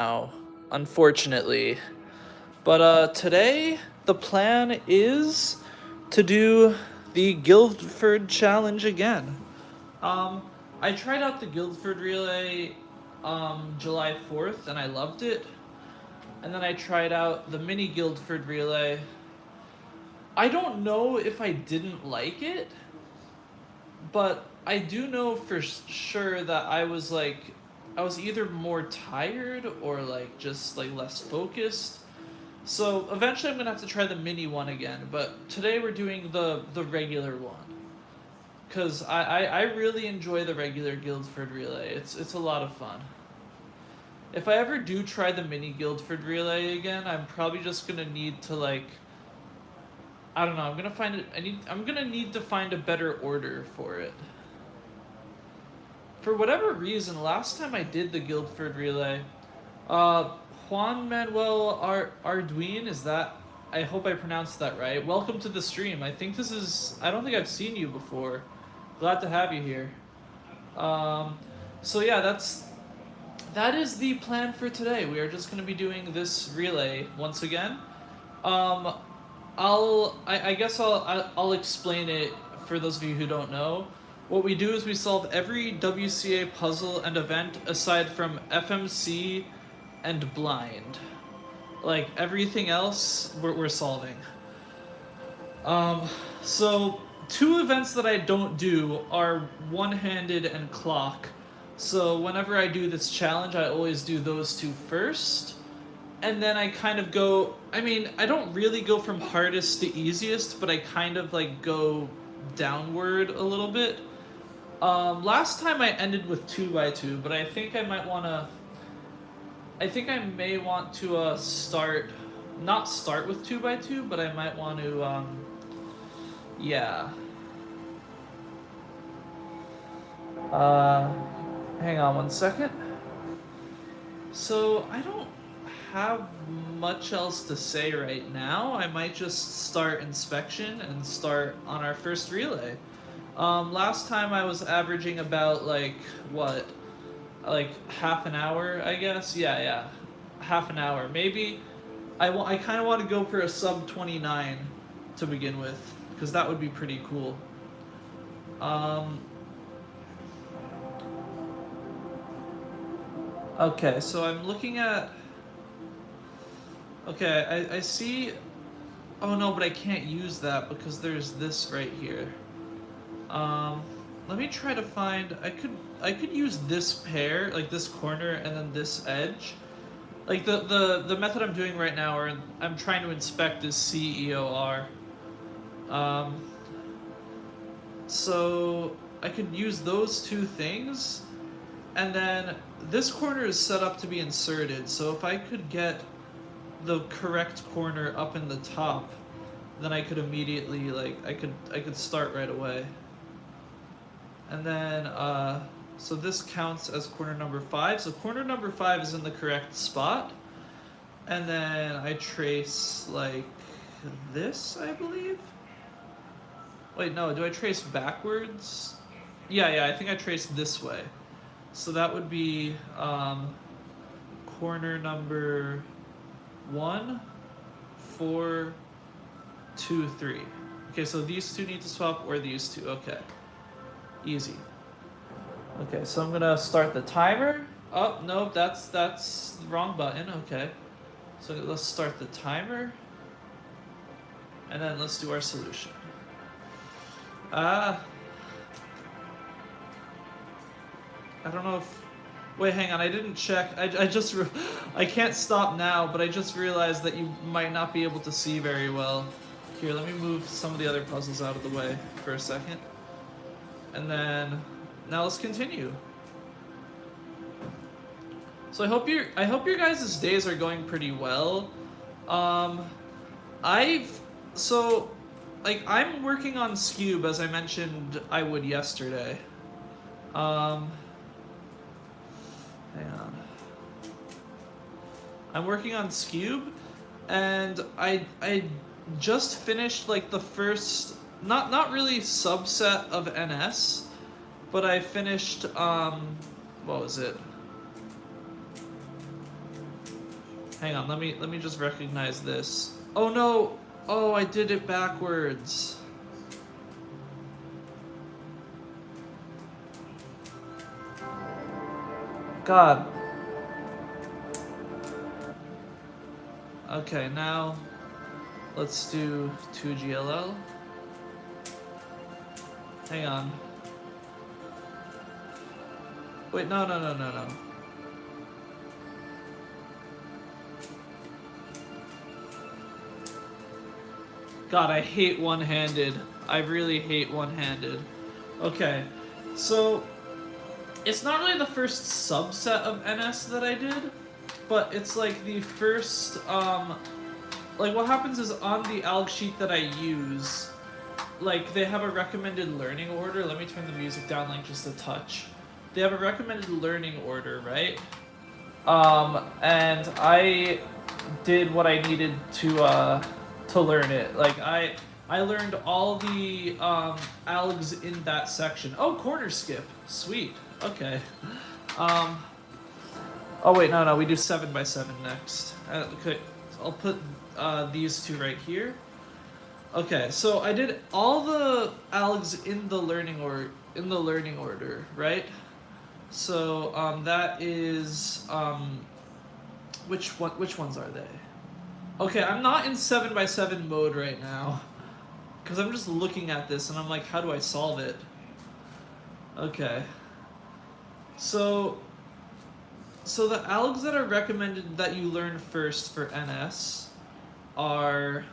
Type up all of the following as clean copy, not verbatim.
now, unfortunately. But today the plan is to do the Guildford challenge again. Um I tried out the Guildford relay July 4th and I loved it. And then I tried out the mini Guildford relay. I don't know if I didn't like it, but I do know for sure that I was either more tired or like just like less focused. So eventually I'm gonna have to try the mini one again, but today we're doing the regular one. Cause I really enjoy the regular Guildford relay. It's a lot of fun. If I ever do try the mini Guildford relay again, I'm probably just gonna need to like I don't know, I'm gonna find it I'm gonna need to find a better order for it. For whatever reason, last time I did the Guildford relay, uh, Juan Manuel Arduin, is that? I hope I pronounced that right. Welcome to the stream. I think this is. I don't think I've seen you before. Glad to have you here. Um, so yeah, that is the plan for today. We are just going to be doing this relay once again. Um, I guess I'll explain it for those of you who don't know. What we do is we solve every WCA puzzle and event aside from FMC and blind. Like everything else we're solving. Um so two events that I don't do are one-handed and clock. So whenever I do this challenge, I always do those two first. And then I kind of go, I mean, I don't really go from hardest to easiest, but I kind of like go downward a little bit. Last time I ended with 2x2, but I think I might want to. I think I may want to not start with 2x2, but I might want to, yeah. Uh, Hang on one second. So I don't have much else to say right now. I might just start inspection and start on our first relay. Last time I was averaging about like what, like half an hour, I guess. Yeah, half an hour. Maybe I kind of want to go for a sub 29 to begin with because that would be pretty cool. Okay, so I'm looking at. Okay, I see. Oh no, but I can't use that because there's this right here. Let me try to find. I could use this pair, like this corner, and then this edge. Like the method I'm doing right now, or I'm trying to inspect is CEOR. So I could use those two things, and then this corner is set up to be inserted. So if I could get the correct corner up in the top, then I could immediately like I could start right away. And then so this counts as corner number 5. So corner number 5 is in the correct spot. And then I trace like this, I believe. Wait, no, do I trace backwards? Yeah, I think I traced this way. So that would be corner number 1, 4, 2, 3. Okay, so these two need to swap, or these two. Okay. Easy. Okay, so I'm gonna start the timer. Oh, no, that's the wrong button. Okay. So let's start the timer. And then let's do our solution. I don't know if... Wait, hang on, I didn't check. I can't stop now, but I just realized that you might not be able to see very well. Here, let me move some of the other puzzles out of the way for a second. And then, now let's continue. So I hope your guys' days are going pretty well. I'm working on Scube as I mentioned I would yesterday. Hang on. I'm working on Scube, and I just finished like the first not really subset of NS, but I finished what was it? Hang on, let me just recognize this. Oh no! Oh, I did it backwards. God. Okay, now let's do 2GLL. Hang on. Wait, no. God, I hate one-handed. I really hate one-handed. Okay, so it's not really the first subset of NS that I did, but it's like the first, like what happens is on the ALG sheet that I use, like they have a recommended learning order. Let me turn the music down like just a touch. They have a recommended learning order, right? And I did what I needed to learn it. Like I learned all the ALGs in that section. Oh, corner skip. Sweet. Okay. Oh wait, no, we do 7x7 next. Okay, so I'll put these two right here. Okay, so I did all the ALGs in the learning order, right? So that is which ones are they? Okay, I'm not in 7x7 mode right now because I'm just looking at this and I'm like, how do I solve it? Okay. So the ALGs that are recommended that you learn first for NS are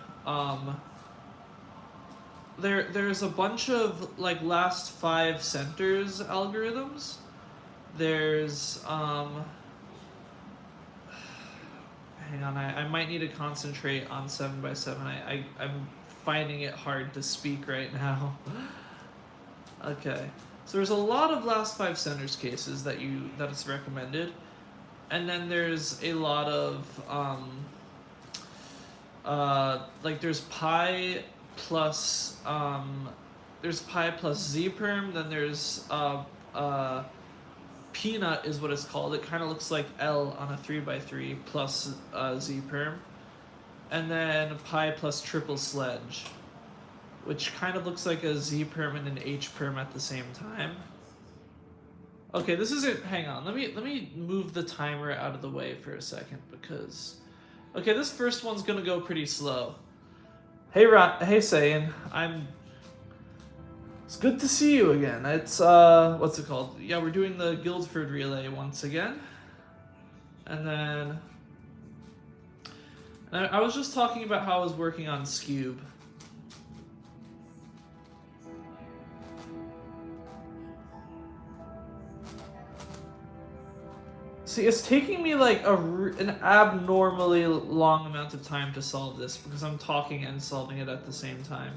there's a bunch of like last 5 centers algorithms. There's hang on, I might need to concentrate on 7x7. I'm finding it hard to speak right now. Okay. So there's a lot of last 5 centers cases that it's recommended. And then there's a lot of like there's pi plus zperm, then there's peanut is what it's called. It kind of looks like L on a 3x3 plus zperm. And then pi plus triple sledge, which kind of looks like a z-perm and an h-perm at the same time. Okay, this isn't. Hang on. Let me move the timer out of the way for a second because. Okay, this first one's gonna go pretty slow. Hey Sayin, It's good to see you again. It's what's it called? Yeah, we're doing the Guildford relay once again, and then. I was just talking about how I was working on Scube. See, it's taking me like an abnormally long amount of time to solve this because I'm talking and solving it at the same time.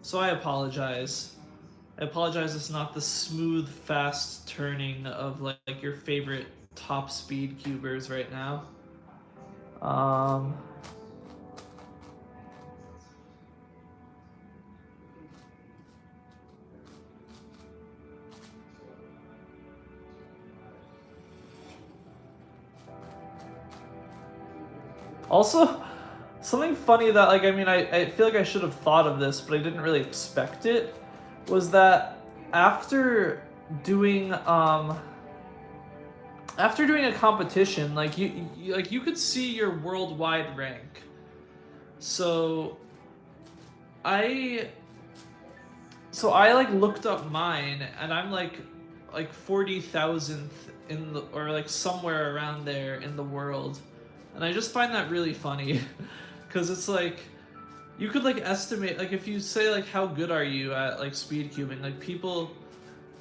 So I apologize. It's not the smooth, fast turning of like your favorite top speed cubers right now. Also, something funny that, like, I mean, I feel like I should have thought of this, but I didn't really expect it, was that after doing a competition, like you could see your worldwide rank. So I like looked up mine, and I'm like 40,000th in the, or like somewhere around there in the world. And I just find that really funny because it's like you could like estimate, like if you say like how good are you at like speed cubing, like people,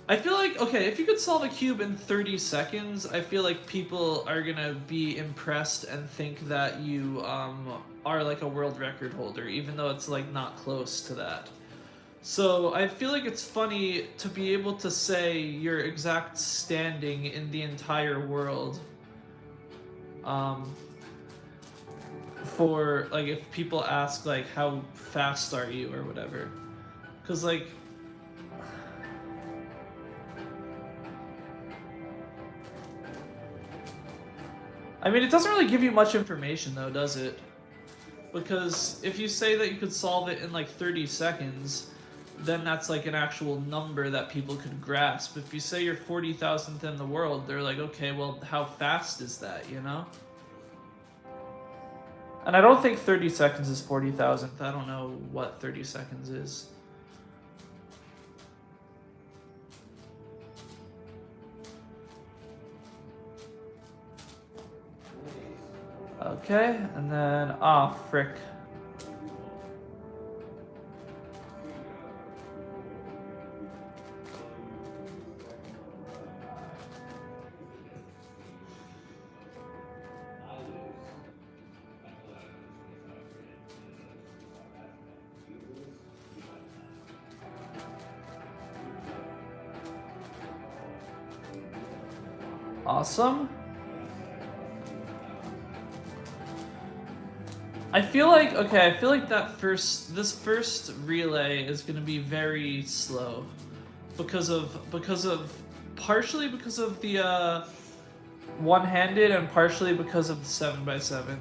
I feel like, okay, if you could solve a cube in 30 seconds, I feel like people are gonna be impressed and think that you are like a world record holder, even though it's like not close to that. So I feel like it's funny to be able to say your exact standing in the entire world. For like if people ask like how fast are you or whatever, because like I mean, it doesn't really give you much information though, does it? Because if you say that you could solve it in like 30 seconds, then that's like an actual number that people could grasp. If you say you're 40,000th in the world, they're like, okay, well, how fast is that, you know? And I don't think 30 seconds is 40,000th. I don't know what 30 seconds is. Okay, and then, frick. Awesome. I feel like this first relay is gonna be very slow partially because of the one-handed and partially because of the 7x7.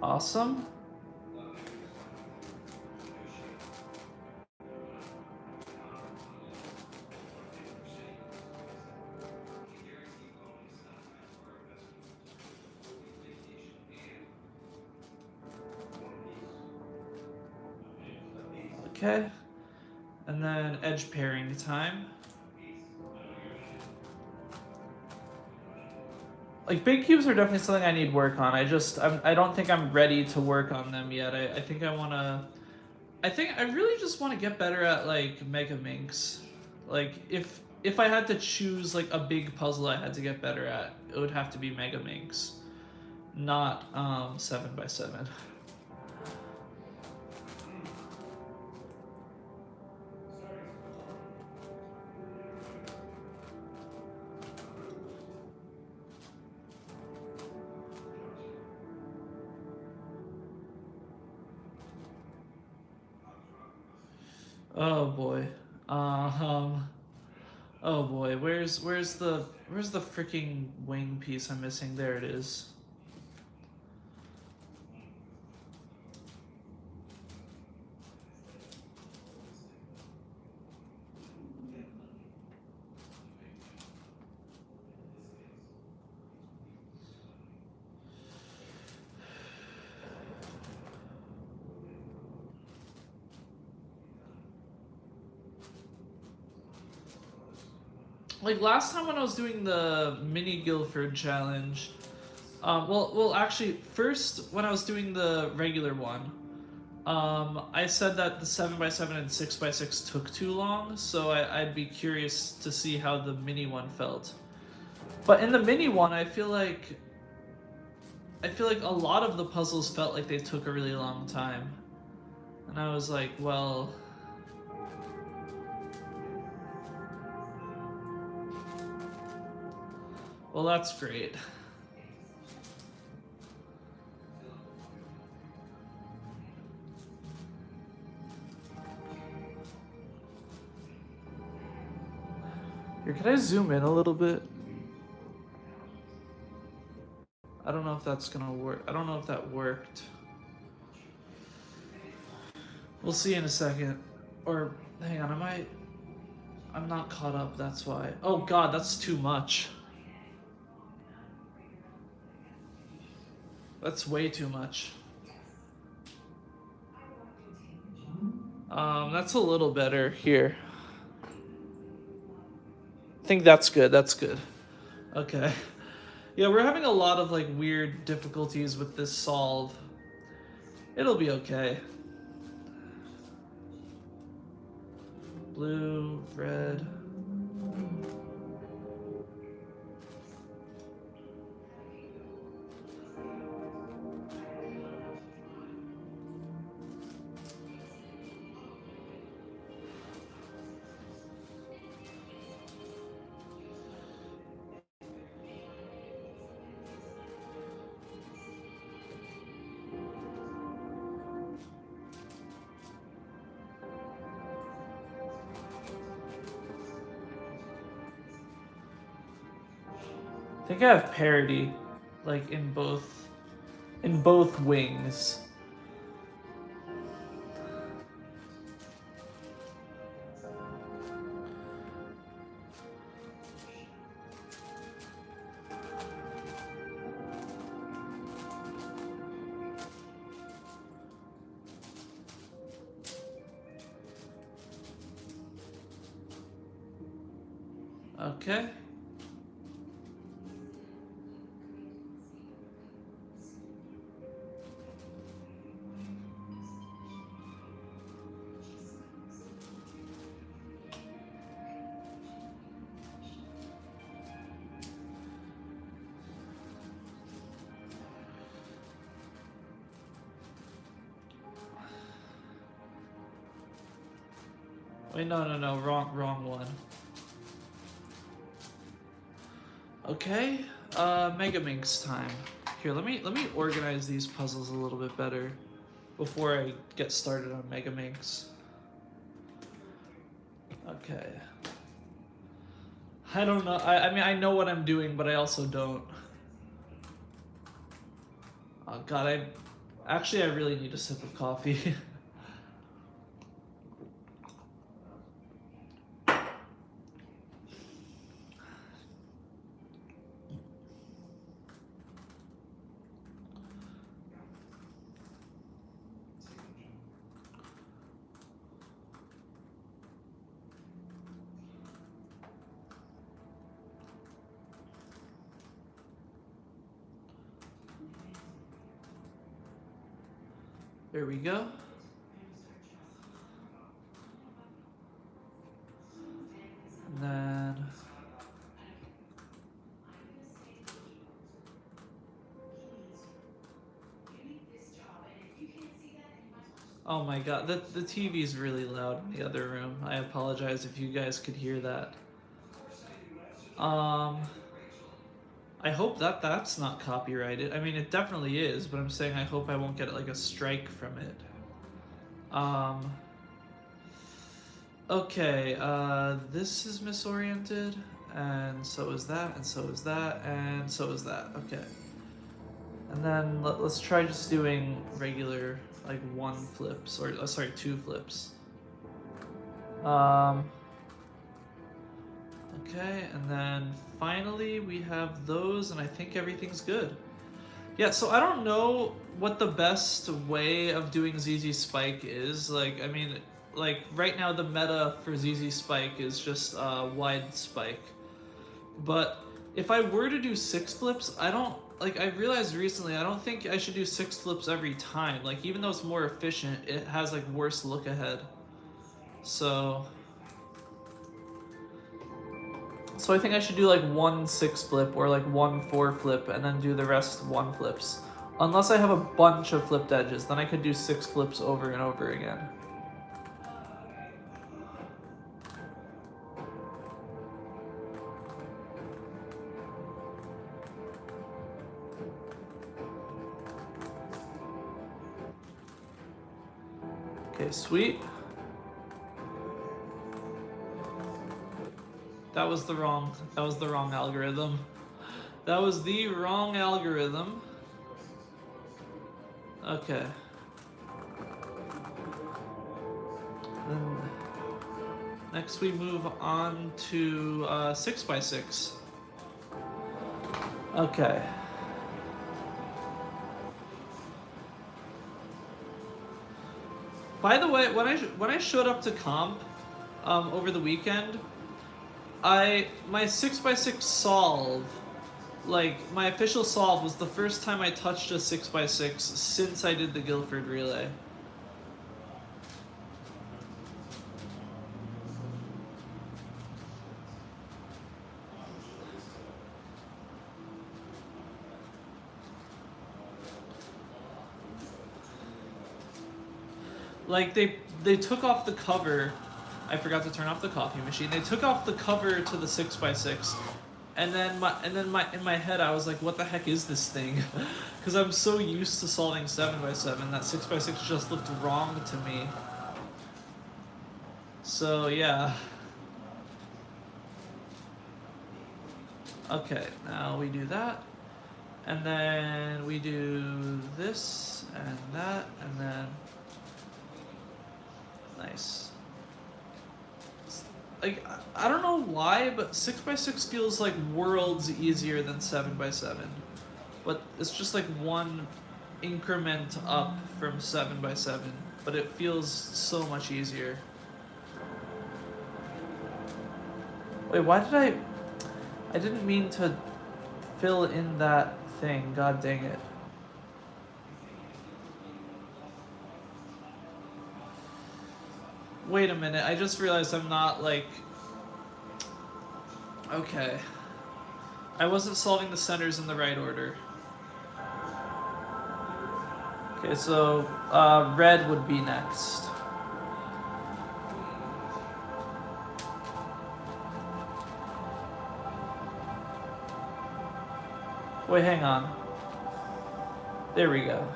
Awesome. Okay. And then edge pairing time. Like, big cubes are definitely something I need work on. I don't think I'm ready to work on them yet. I think I really just want to get better at, like, Mega Minx. Like, if I had to choose, like, a big puzzle I had to get better at, it would have to be Mega Minx. Not, 7x7. Oh boy. Oh boy. Where's the freaking wing piece I'm missing? There it is. Like last time when I was doing the mini Guilford challenge, actually, first when I was doing the regular one, I said that the 7x7 and 6x6 took too long, so I'd be curious to see how the mini one felt. But in the mini one, I feel like a lot of the puzzles felt like they took a really long time, and I was like, well. Well, that's great. Here, can I zoom in a little bit? I don't know if that's gonna work. I don't know if that worked. We'll see in a second. Or, hang on, I'm not caught up, that's why. Oh god, that's too much. That's way too much. That's a little better here. I think that's good, that's good. Okay. Yeah, we're having a lot of, like, weird difficulties with this solve. It'll be okay. Blue, red. I think I have parity, like in both wings. Okay. Wait, no, wrong one. Okay, Mega Minx time. Here, let me organize these puzzles a little bit better before I get started on Mega Minx. Okay. I don't know. I mean, I know what I'm doing, but I also don't. Oh God, I really need a sip of coffee. There we go. And then oh my God, the TV is really loud in the other room. I apologize if you guys could hear that. I hope that that's not copyrighted. I mean, it definitely is, but I'm saying I hope I won't get like a strike from it. Okay, this is misoriented, and so is that, and so is that, and so is that. Okay. And then let's try just doing regular, like one flips, or sorry, two flips. Okay, and then finally we have those, and I think everything's good. Yeah, so I don't know what the best way of doing ZZ Spike is. Like, I mean, like right now the meta for ZZ Spike is just wide spike. But if I were to do 6 flips, I don't, like, I realized recently I don't think I should do 6 flips every time. Like, even though it's more efficient, it has like worse look ahead. So I think I should do like 1 6 flip or like 1 4 flip and then do the rest 1 flips. Unless I have a bunch of flipped edges, then I could do 6 flips over and over again. Okay, sweet. That was the wrong algorithm. That was the wrong algorithm. Okay. Then next we move on to 6x6. Okay. By the way, when I showed up to comp over the weekend, my 6x6 solve, like my official solve, was the first time I touched a 6x6 since I did the Guildford Relay. Like they took off the cover. I forgot to turn off the coffee machine. They took off the cover to the 6x6, and then in my head I was like, what the heck is this thing? Because I'm so used to solving 7x7 that 6x6 just looked wrong to me. So yeah. Okay, now we do that. And then we do this and that, and then nice. Like I don't know why, but 6x6 feels like worlds easier than 7x7. But it's just like one increment up from 7x7, but it feels so much easier. Wait, why did I didn't mean to fill in that thing. God dang it. Wait a minute. I just realized I'm not like... Okay. I wasn't solving the centers in the right order. Okay, so red would be next. Wait, hang on. There we go.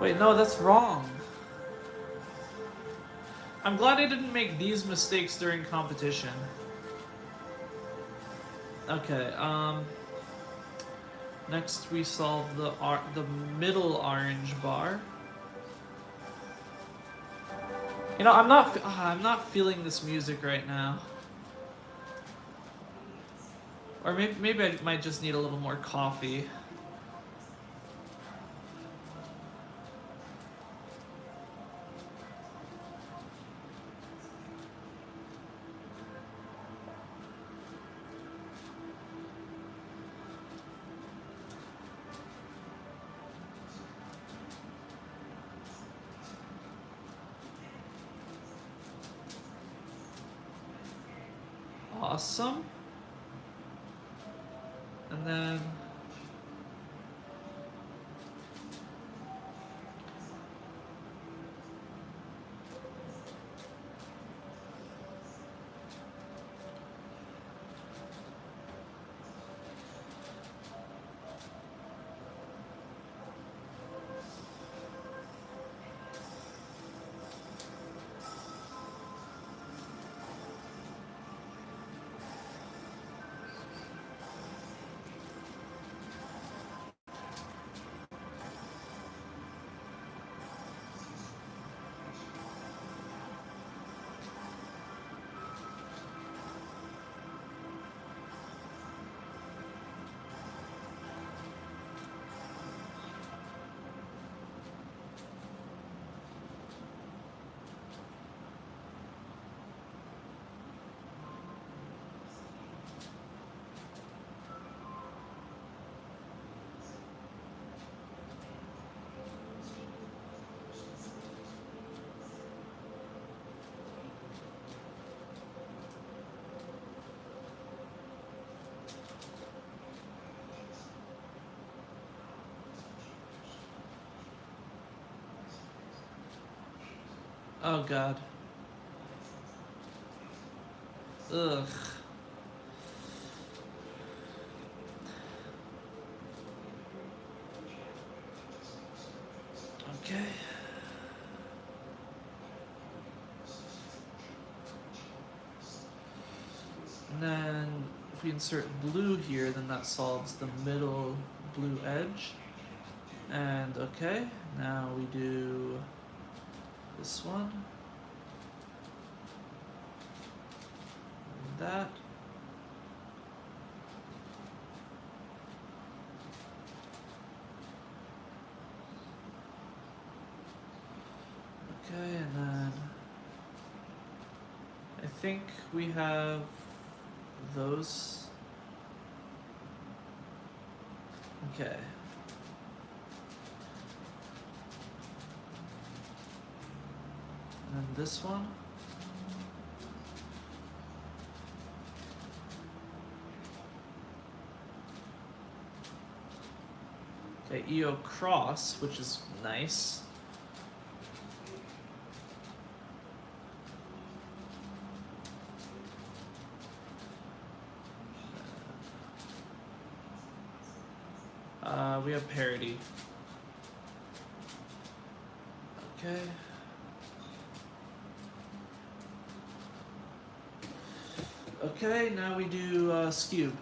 Wait, no, that's wrong. I'm glad I didn't make these mistakes during competition. Okay, next we solve the middle orange bar. You know, I'm not feeling this music right now. Or maybe I might just need a little more coffee. Awesome. And then oh god. Ugh. Okay. And then if we insert blue here, then that solves the middle blue edge. And okay, now we do this one. And that. Okay, and then I think we have those. Okay. And then this one. Okay, EO cross, which is nice. We have parity. Okay. Okay, now we do Skewb.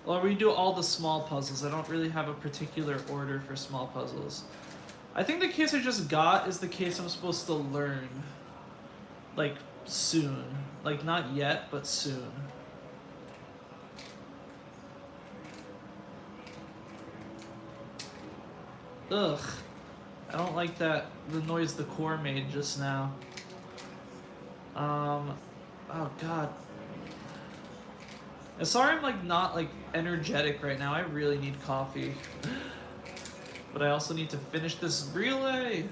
Well, we do all the small puzzles. I don't really have a particular order for small puzzles. I think the case I just got is the case I'm supposed to learn. Like, soon. Like, not yet, but soon. Ugh. I don't like the noise the core made just now. Oh god. I'm sorry I'm like not like energetic right now. I really need coffee. But I also need to finish this relay.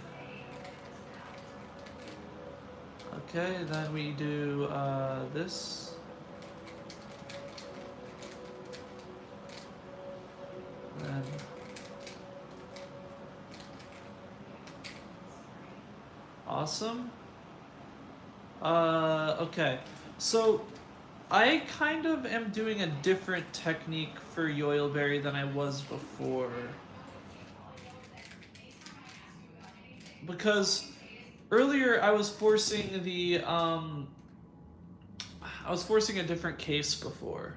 Okay, then we do this. Then awesome. Okay. So I kind of am doing a different technique for Yoilberry than I was before. Because earlier I was forcing the I was forcing a different case before.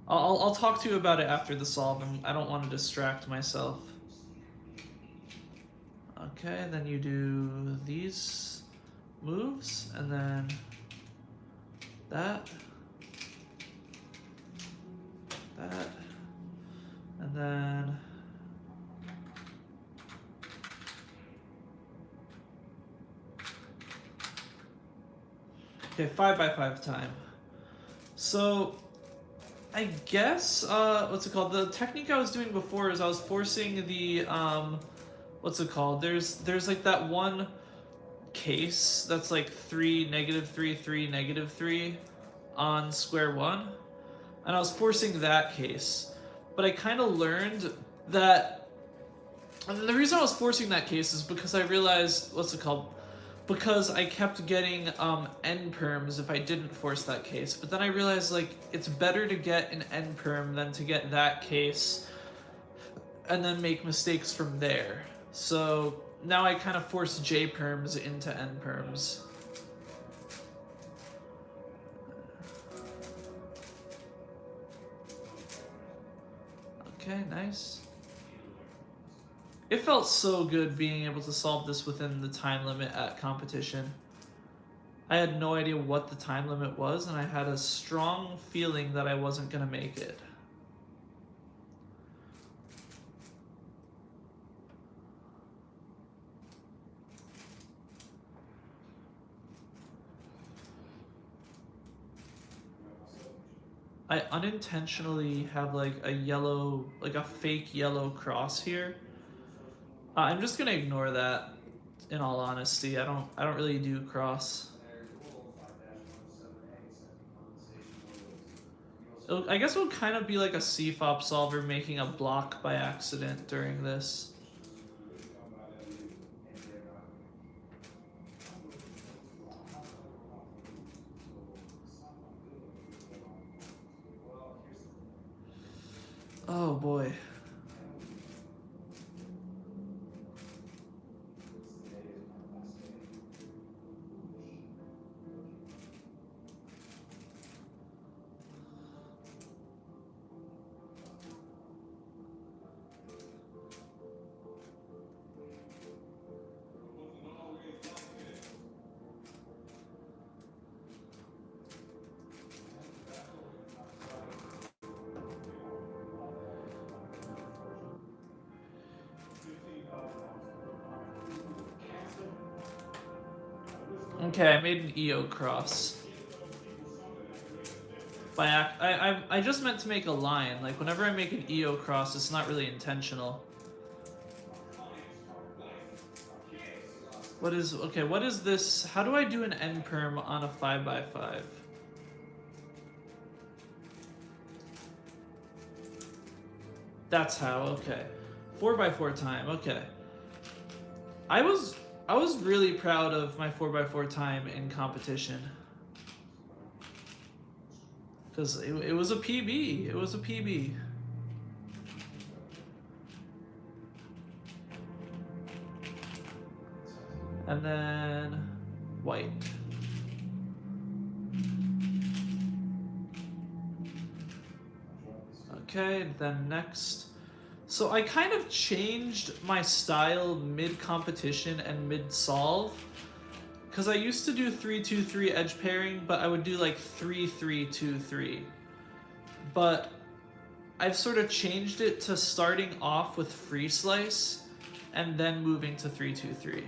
I'll talk to you about it after the solve, and I don't want to distract myself. Okay, then you do these moves, and then that, and then okay, 5x5 time. So I guess what's it called? The technique I was doing before is I was forcing the what's it called? There's like that one case that's like 3, -3, 3, -3 on square one, and I was forcing that case, but I kind of learned that, and the reason I was forcing that case is because I realized, what's it called? Because I kept getting end perms if I didn't force that case, but then I realized like it's better to get an end perm than to get that case and then make mistakes from there. So now I kind of force J perms into N perms. Okay, nice. It felt so good being able to solve this within the time limit at competition. I had no idea what the time limit was, and I had a strong feeling that I wasn't going to make it. I unintentionally have like a yellow, like a fake yellow cross here. I'm just gonna ignore that. In all honesty, I don't really do cross. I guess it would kind of be like a CFOP solver making a block by accident during this. Oh boy. Okay, I made an EO cross. I just meant to make a line. Like, whenever I make an EO cross, it's not really intentional. What is this? How do I do an end perm on a 5x5? That's how, okay. 4x4 time, okay. I was really proud of my 4x4 time in competition. Because it was a PB. It was a PB. And then white. Okay, then next. So I kind of changed my style mid-competition and mid-solve. Because I used to do 3-2-3 edge pairing, but I would do like 3-3-2-3. But I've sort of changed it to starting off with free slice and then moving to 3-2-3.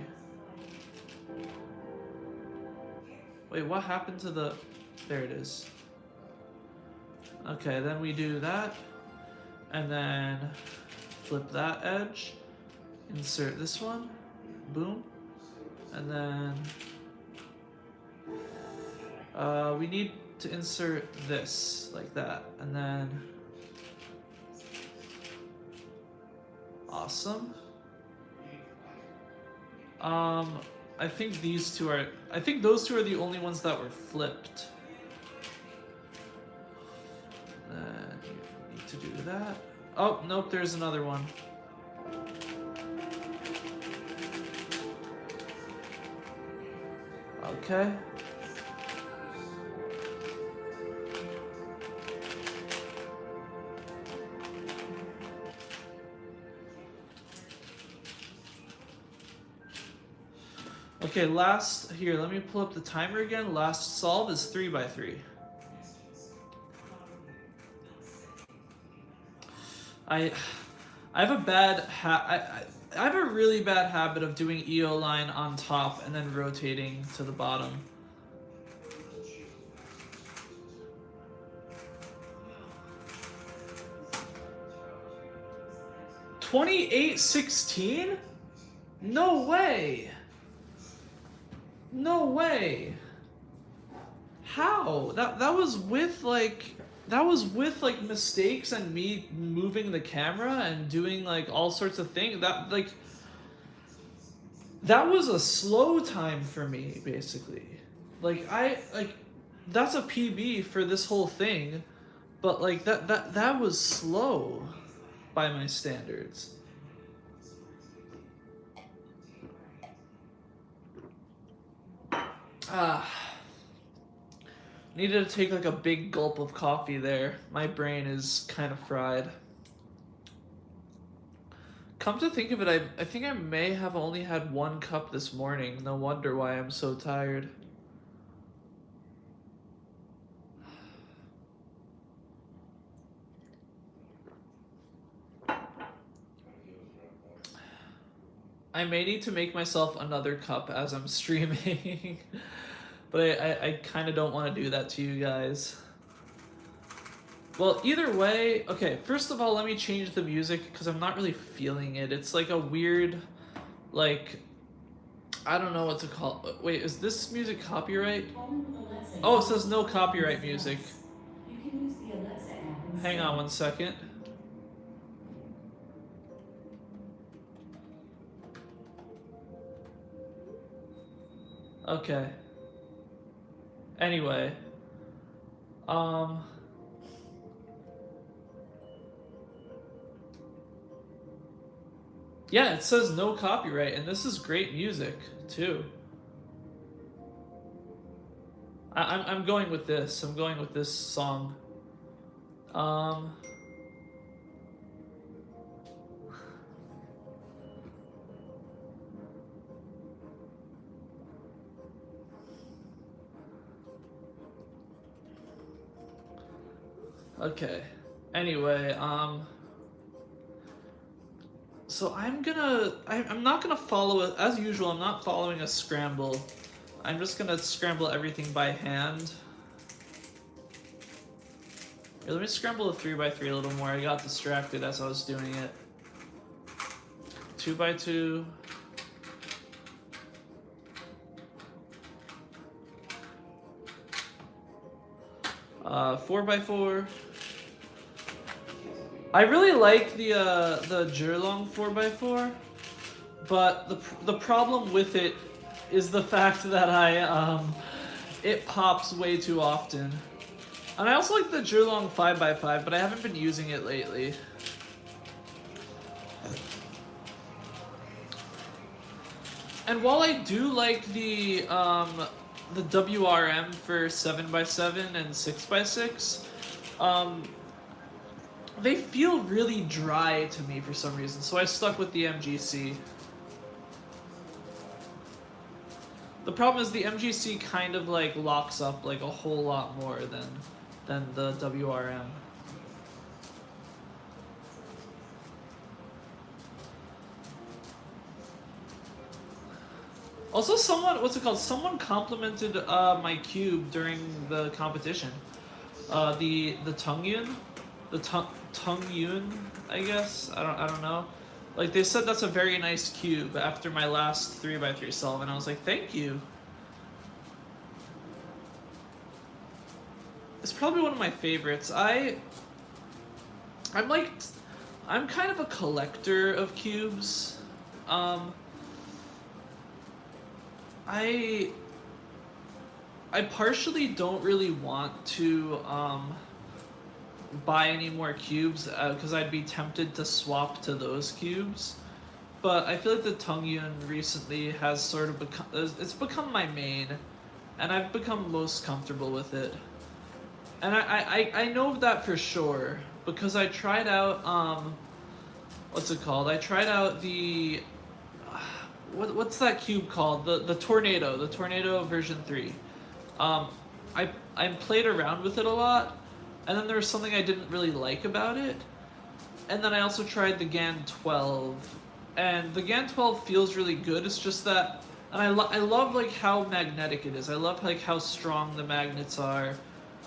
Wait, what happened to the... There it is. Okay, then we do that. And then flip that edge. Insert this one. Boom. And then... we need to insert this, like that. And then... Awesome. I think these two are... I think those two are the only ones that were flipped. Then you need to do that. Oh, nope, there's another one. Okay. Okay, last, here, let me pull up the timer again. Last solve is 3x3. I have a bad I have a really bad habit of doing EO line on top and then rotating to the bottom. $28.16? No way. No way. How? That was with like mistakes and me moving the camera and doing like all sorts of things. That was a slow time for me, basically. That's a PB for this whole thing, but like that was slow by my standards. Needed to take like a big gulp of coffee there. My brain is kind of fried. Come to think of it, I think I may have only had one cup this morning. No wonder why I'm so tired. I may need to make myself another cup as I'm streaming. But I kind of don't want to do that to you guys. Well, either way, okay, first of all, let me change the music because I'm not really feeling it. It's like a weird, like, I don't know what to call it. Wait, is this music copyright? Oh, it says no copyright music. Hang on one second. Okay. Anyway, yeah, it says no copyright, and this is great music too. I'm going with this. I'm going with this song. Okay. Anyway, so I'm not gonna follow it as usual. I'm not following a scramble. I'm just gonna scramble everything by hand. Here, let me scramble the 3x3 a little more. I got distracted as I was doing it. 2x2. Uh, 4x4. I really like the Zhilong 4x4, but the problem with it is the fact that it pops way too often. And I also like the Zhulong 5x5, but I haven't been using it lately. And while I do like the WRM for 7x7 and 6x6, they feel really dry to me for some reason, so I stuck with the MGC. The problem is the MGC kind of like locks up like a whole lot more than the WRM. Also, someone complimented my cube during the competition. The Tungyun, the Tungyun, I guess. I don't know. Like, they said that's a very nice cube after my last 3x3 solve, and I was like, thank you. It's probably one of my favorites. I'm kind of a collector of cubes. I partially don't really want to buy any more cubes because I'd be tempted to swap to those cubes. But I feel like the Tungyun recently has sort of become my main, and I've become most comfortable with it. And I know that for sure because I tried out what's it called? I tried out the what's that cube called? The Tornado version 3. I played around with it a lot, and then there was something I didn't really like about it. And then I also tried the GAN 12, and the GAN 12 feels really good. It's just that, and I love like how magnetic it is. I love like how strong the magnets are,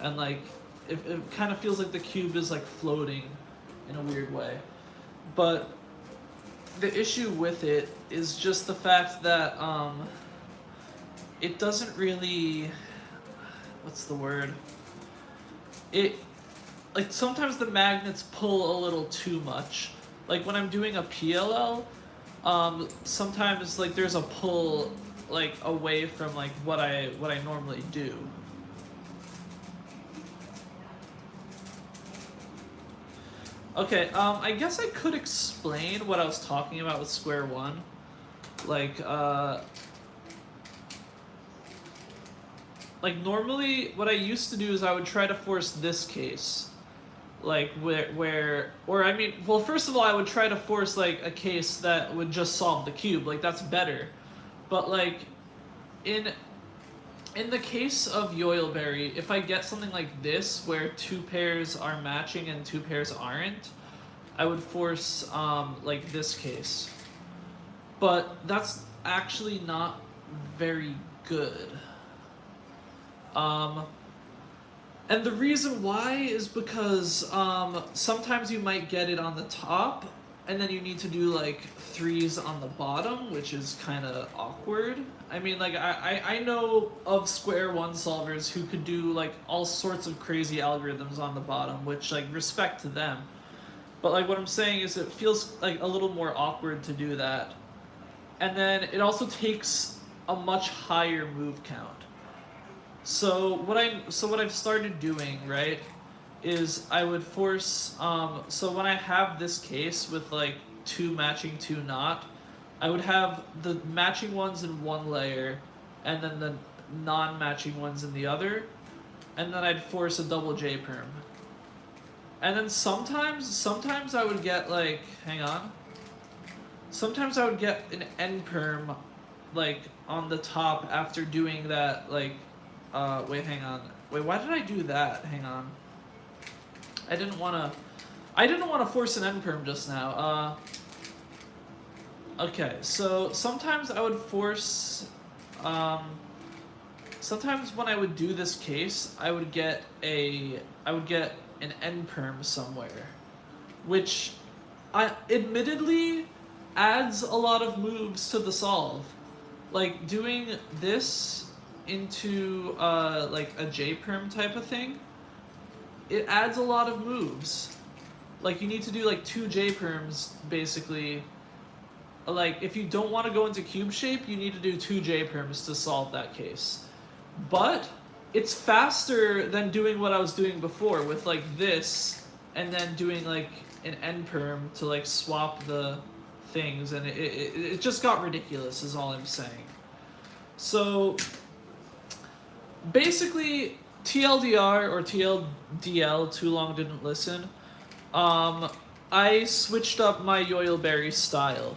and like it kind of feels like the cube is like floating in a weird way. But the issue with it is just the fact that it doesn't really, what's the word? It, like, sometimes the magnets pull a little too much. Like when I'm doing a PLL, sometimes like there's a pull like away from like what I normally do. Okay, I guess I could explain what I was talking about with square one. Like normally what I used to do is I would try to force this case. Like well, first of all, I would try to force like a case that would just solve the cube. Like that's better. But like in the case of Yoilberry, if I get something like this, where 2 pairs are matching and 2 pairs aren't, I would force, like this case. But that's actually not very good. And the reason why is because sometimes you might get it on the top, and then you need to do like 3s on the bottom, which is kind of awkward. I mean, like, I know of square one solvers who could do like all sorts of crazy algorithms on the bottom, which, like, respect to them. But like what I'm saying is it feels like a little more awkward to do that. And then it also takes a much higher move count. So what I've started doing, right, is I would force, so when I have this case with like 2 matching, 2 not, I would have the matching ones in one layer and then the non-matching ones in the other, and then I'd force a double J perm. And then sometimes I would get like, hang on, sometimes I would get an N perm like on the top after doing that, like, wait, hang on. Wait, why did I do that? Hang on. I didn't want to force an N perm just now. Okay, so sometimes I would force, sometimes when I would do this case, I would get an N perm somewhere, which admittedly adds a lot of moves to the solve. Like doing this into like a J perm type of thing, it adds a lot of moves. Like you need to do like 2 J perms basically. Like if you don't want to go into cube shape, you need to do 2 J perms to solve that case. But it's faster than doing what I was doing before with like this, and then doing like an end perm to like swap the things, and it just got ridiculous is all I'm saying. So basically, TLDR or TLDL, too long didn't listen. I switched up my Yoilberry style,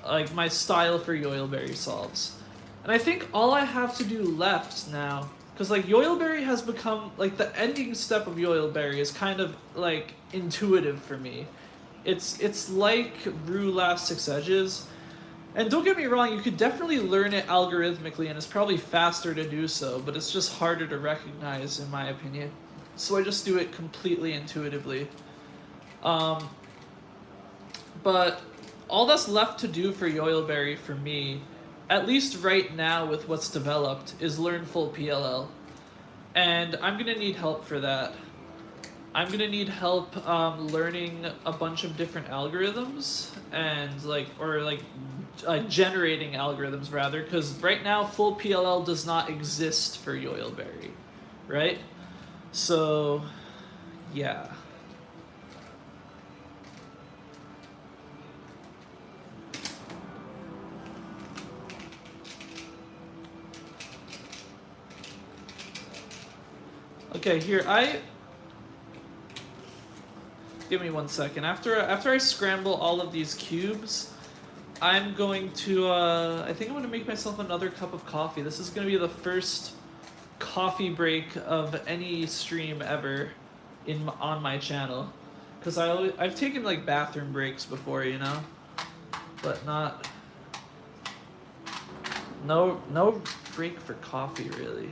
like my style for Yoilberry solves, and I think all I have to do left now, because like Yoilberry has become like the ending step of Yoilberry is kind of like intuitive for me. It's like Rue Last Six Edges. And don't get me wrong, you could definitely learn it algorithmically, and it's probably faster to do so, but it's just harder to recognize, in my opinion. So I just do it completely intuitively. But all that's left to do for Yoilberry for me, at least right now with what's developed, is learn full PLL. And I'm going to need help for that. I'm gonna need help learning a bunch of different algorithms and generating algorithms rather, because right now full PLL does not exist for Yoilberry, right? So, yeah. Okay, here give me 1 second. After I scramble all of these cubes, I'm going to, I think I'm going to make myself another cup of coffee. This is going to be the first coffee break of any stream ever on my channel. Because I've taken, like, bathroom breaks before, you know? But no break for coffee, really.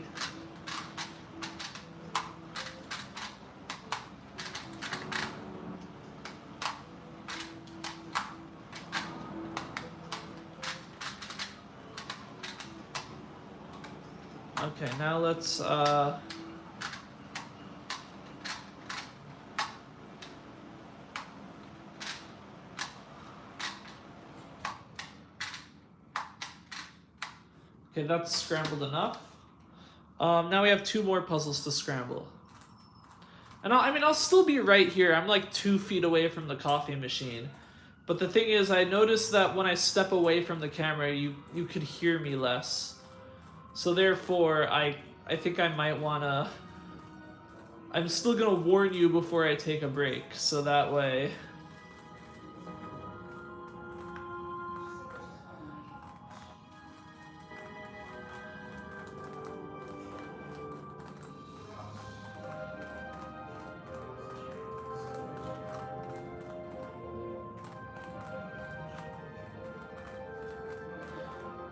Okay, now let's okay, that's scrambled enough. Now we have 2 more puzzles to scramble. And I'll still be right here. I'm like 2 feet away from the coffee machine. But the thing is, I noticed that when I step away from the camera, you could hear me less. So therefore, I think I might wanna... I'm still gonna warn you before I take a break, so that way...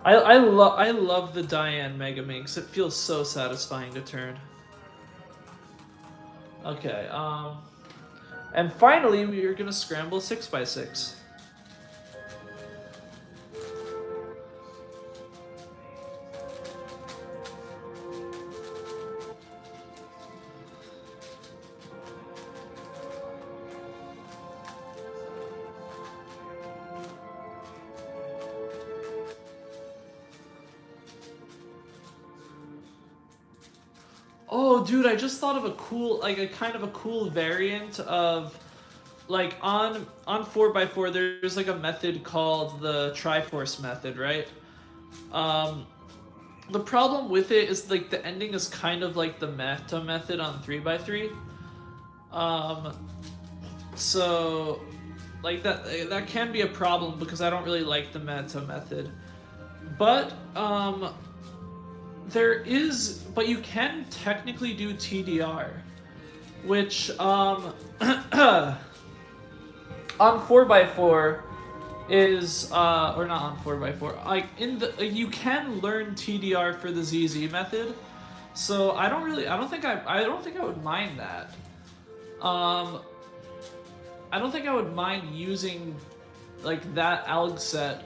I love the Diane Mega Minx. It feels so satisfying to turn. Okay, and finally we are gonna scramble 6x6. Oh, dude, I just thought of a cool, like a kind of a cool variant of, like on 4x4, there's like a method called the Triforce method, right? The problem with it is like the ending is kind of like the meta method on 3x3. So like that can be a problem because I don't really like the meta method. But but you can technically do TDR, which on 4x4 is or not on 4x4. Like you can learn TDR for the ZZ method, so I don't think I would mind that. I don't think I would mind using like that alg set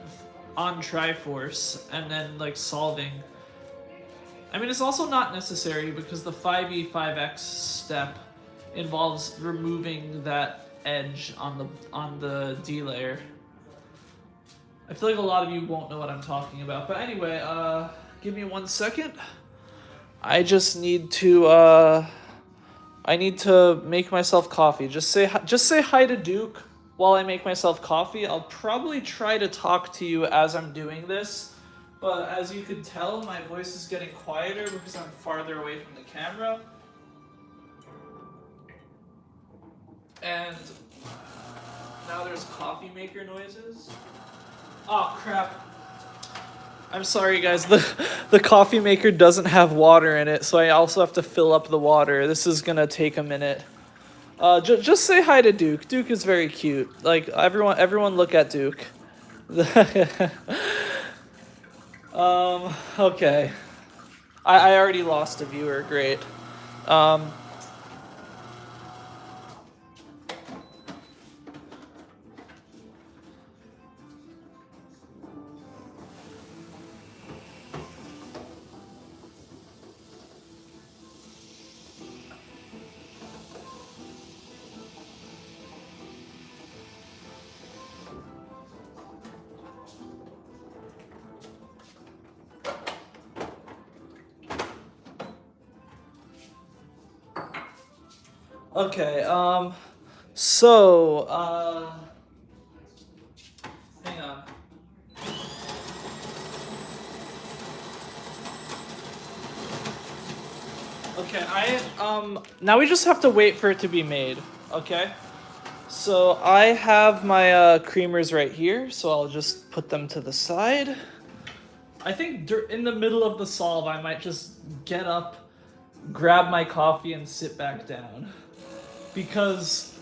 on Triforce and then like solving. I mean, it's also not necessary because the 5e 5x step involves removing that edge on the D layer. I feel like a lot of you won't know what I'm talking about, but anyway, give me 1 second. I just need to I need to make myself coffee. Just say hi to Duke while I make myself coffee. I'll probably try to talk to you as I'm doing this, but as you can tell, my voice is getting quieter because I'm farther away from the camera. And now there's coffee maker noises. Oh crap. I'm sorry guys, the coffee maker doesn't have water in it, so I also have to fill up the water. This is gonna take a minute. Just say hi to Duke. Duke is very cute. Like everyone look at Duke. Okay. I already lost a viewer, great. Okay, hang on. Okay, now we just have to wait for it to be made, okay? So I have my creamers right here, so I'll just put them to the side. I think in the middle of the solve, I might just get up, grab my coffee, and sit back down. Because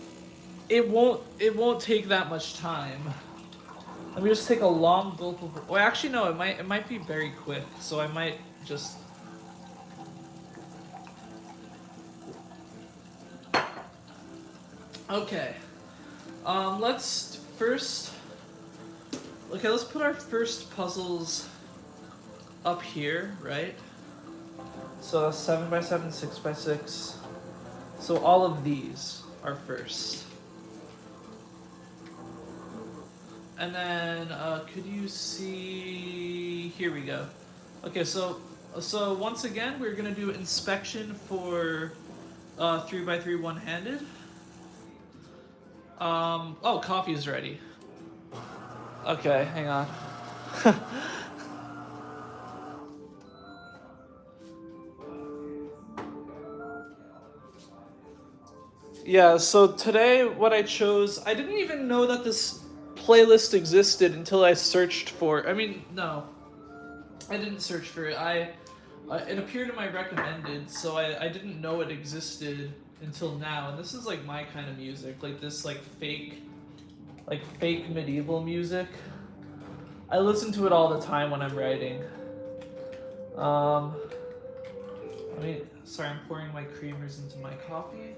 it won't take that much time. Let me just take a long gulp of. Well, actually, no. It might be very quick. So I might just. Okay. Let's first. Okay, let's put our first puzzles up here, right? So 7x7, 6x6. So all of these are first. And then, could you see... Here we go. Okay, so once again, we're going to do inspection for 3x3 one-handed. Oh, coffee is ready. Okay, hang on. Yeah, so today what I chose, I didn't even know that this playlist existed until I searched for it. I mean, no, I didn't search for it. It appeared in my recommended, so I didn't know it existed until now. And this is like my kind of music, like this like fake medieval music. I listen to it all the time when I'm writing. Sorry, I'm pouring my creamers into my coffee.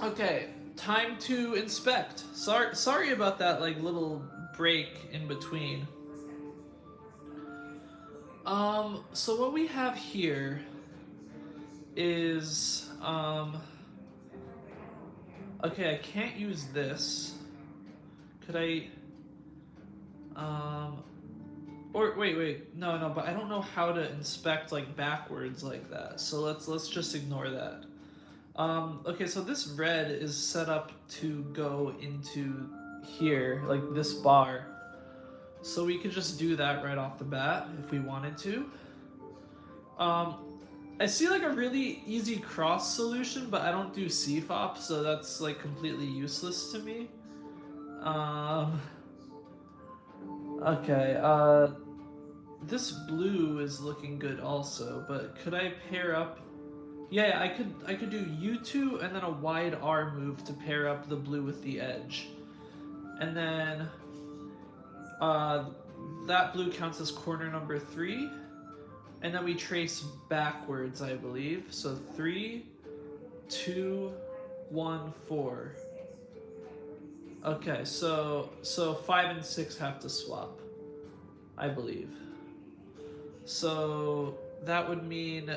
Okay, time to inspect. Sorry about that like little break in between. So what we have here is okay, I can't use this. Could I or wait, no, but I don't know how to inspect like backwards like that. So let's just ignore that. Okay, so this red is set up to go into here, like this bar. So we could just do that right off the bat if we wanted to. I see like a really easy cross solution, but I don't do CFOP, so that's like completely useless to me. Okay, this blue is looking good also, but could I pair up? Yeah, I could do U2 and then a wide R move to pair up the blue with the edge. And then that blue counts as corner number 3. And then we trace backwards, I believe. So 3, 2, 1, 4. Okay, so 5 and 6 have to swap, I believe. So that would mean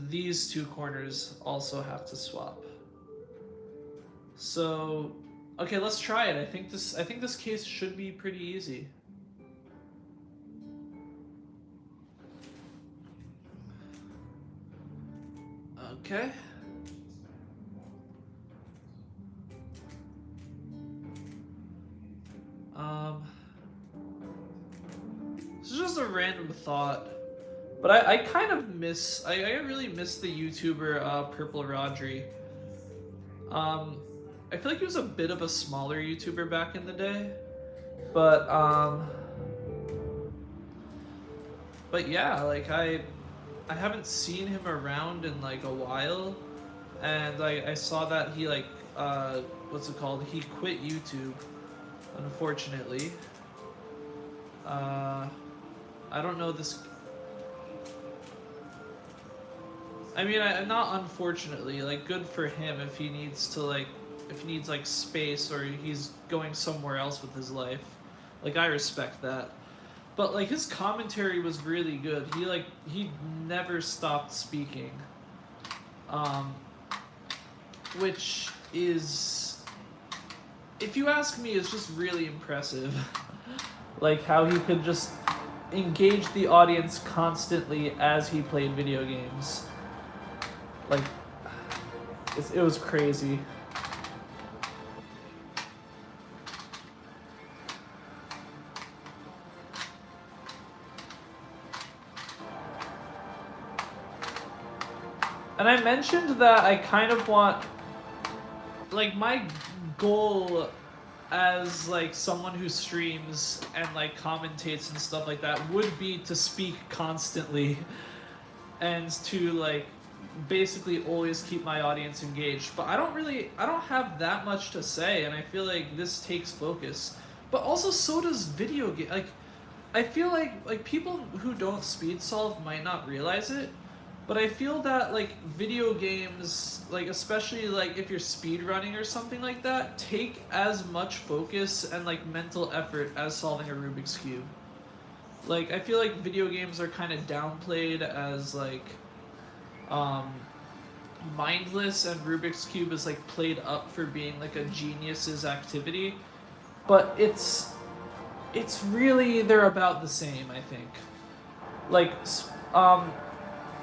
these two corners also have to swap. So okay, let's try it. I think this case should be pretty easy. Okay. Um this is just a random thought. But I kind of miss I really miss the YouTuber Purple Rodri. Um I feel like he was a bit of a smaller YouTuber back in the day. But yeah, like I haven't seen him around in like a while, and I saw that he like what's it called? He quit YouTube, unfortunately. Uh I don't know this. I mean, not unfortunately, like good for him if he needs to like if he needs like space or he's going somewhere else with his life. Like I respect that. But like his commentary was really good. He never stopped speaking. Um which is, if you ask me, is just really impressive. Like how he could just engage the audience constantly as he played video games. Like it was crazy. And I mentioned that I kind of want, like, my goal as like someone who streams and like commentates and stuff like that would be to speak constantly and to like basically always keep my audience engaged. But I don't have that much to say, and I feel like this takes focus. But also so does video game. Like I feel like people who don't speed solve might not realize it, but I feel that like video games, like especially like if you're speed running or something like that, take as much focus and like mental effort as solving a Rubik's cube. Like I feel like video games are kind of downplayed as like um mindless, and Rubik's cube is like played up for being like a genius's activity, but it's really, they're about the same, I think. Like um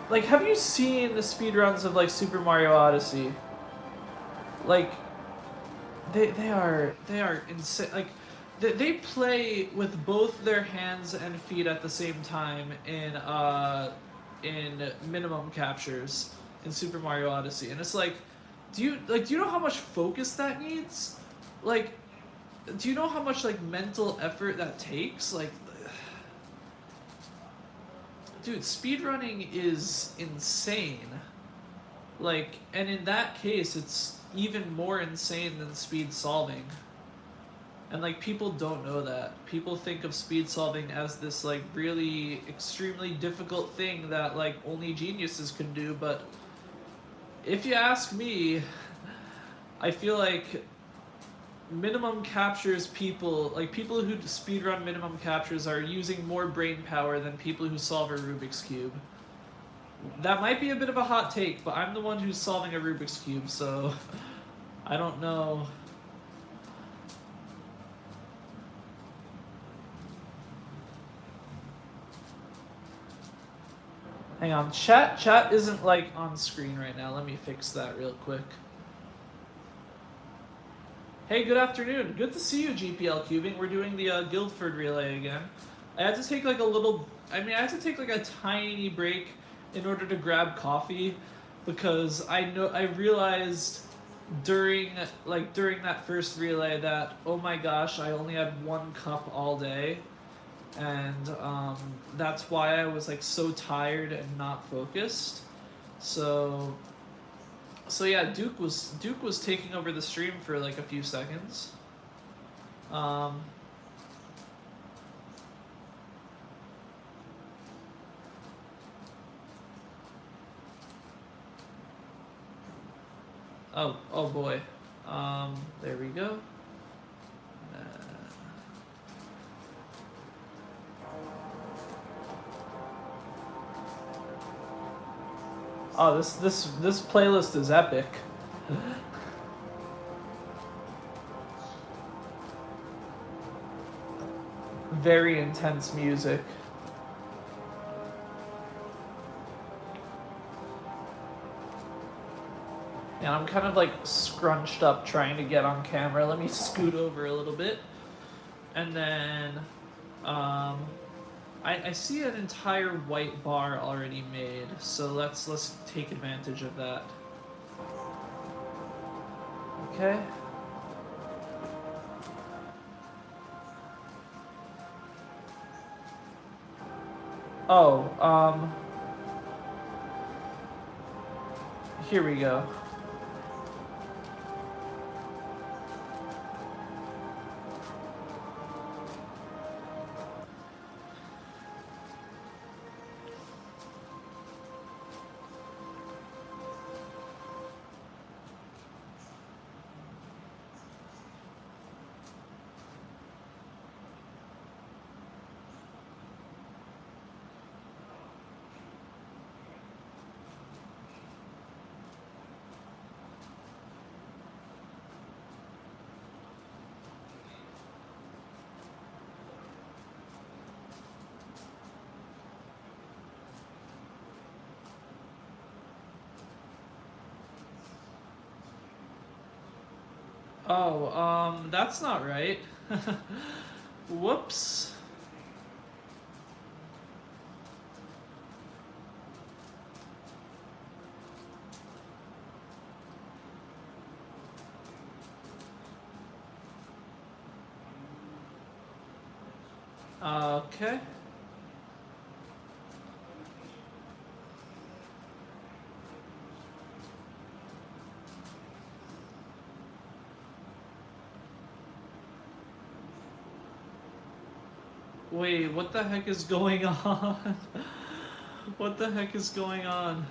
like have you seen the speedruns of like Super Mario Odyssey? Like they are insane. Like they play with both their hands and feet at the same time in minimum captures in Super Mario Odyssey. And it's like, do you know how much focus that needs? Like do you know how much like mental effort that takes? Like dude, speedrunning is insane. Like, and in that case, it's even more insane than speed solving. And like people don't know that. People think of speed solving as this like really extremely difficult thing that like only geniuses can do, but if you ask me, I feel like minimum captures people, like people who speedrun minimum captures are using more brain power than people who solve a Rubik's Cube. That might be a bit of a hot take, but I'm the one who's solving a Rubik's Cube, so I don't know. Hang on, chat isn't like on screen right now. Let me fix that real quick. Hey, good afternoon. Good to see you, GPL Cubing. We're doing the Guildford relay again. I had to take like a little, I mean, I had to take like a tiny break in order to grab coffee, because I realized during that first relay that, oh my gosh, I only had one cup all day, and that's why I was like so tired and not focused. So yeah, Duke was taking over the stream for like a few seconds. Oh boy. There we go. Oh, this playlist is epic. Very intense music. And I'm kind of like scrunched up trying to get on camera. Let me scoot over a little bit. And then I see an entire white bar already made, so let's take advantage of that. Okay. Oh, here we go. Oh, that's not right. Whoops. Okay. Wait, what the heck is going on? What the heck is going on?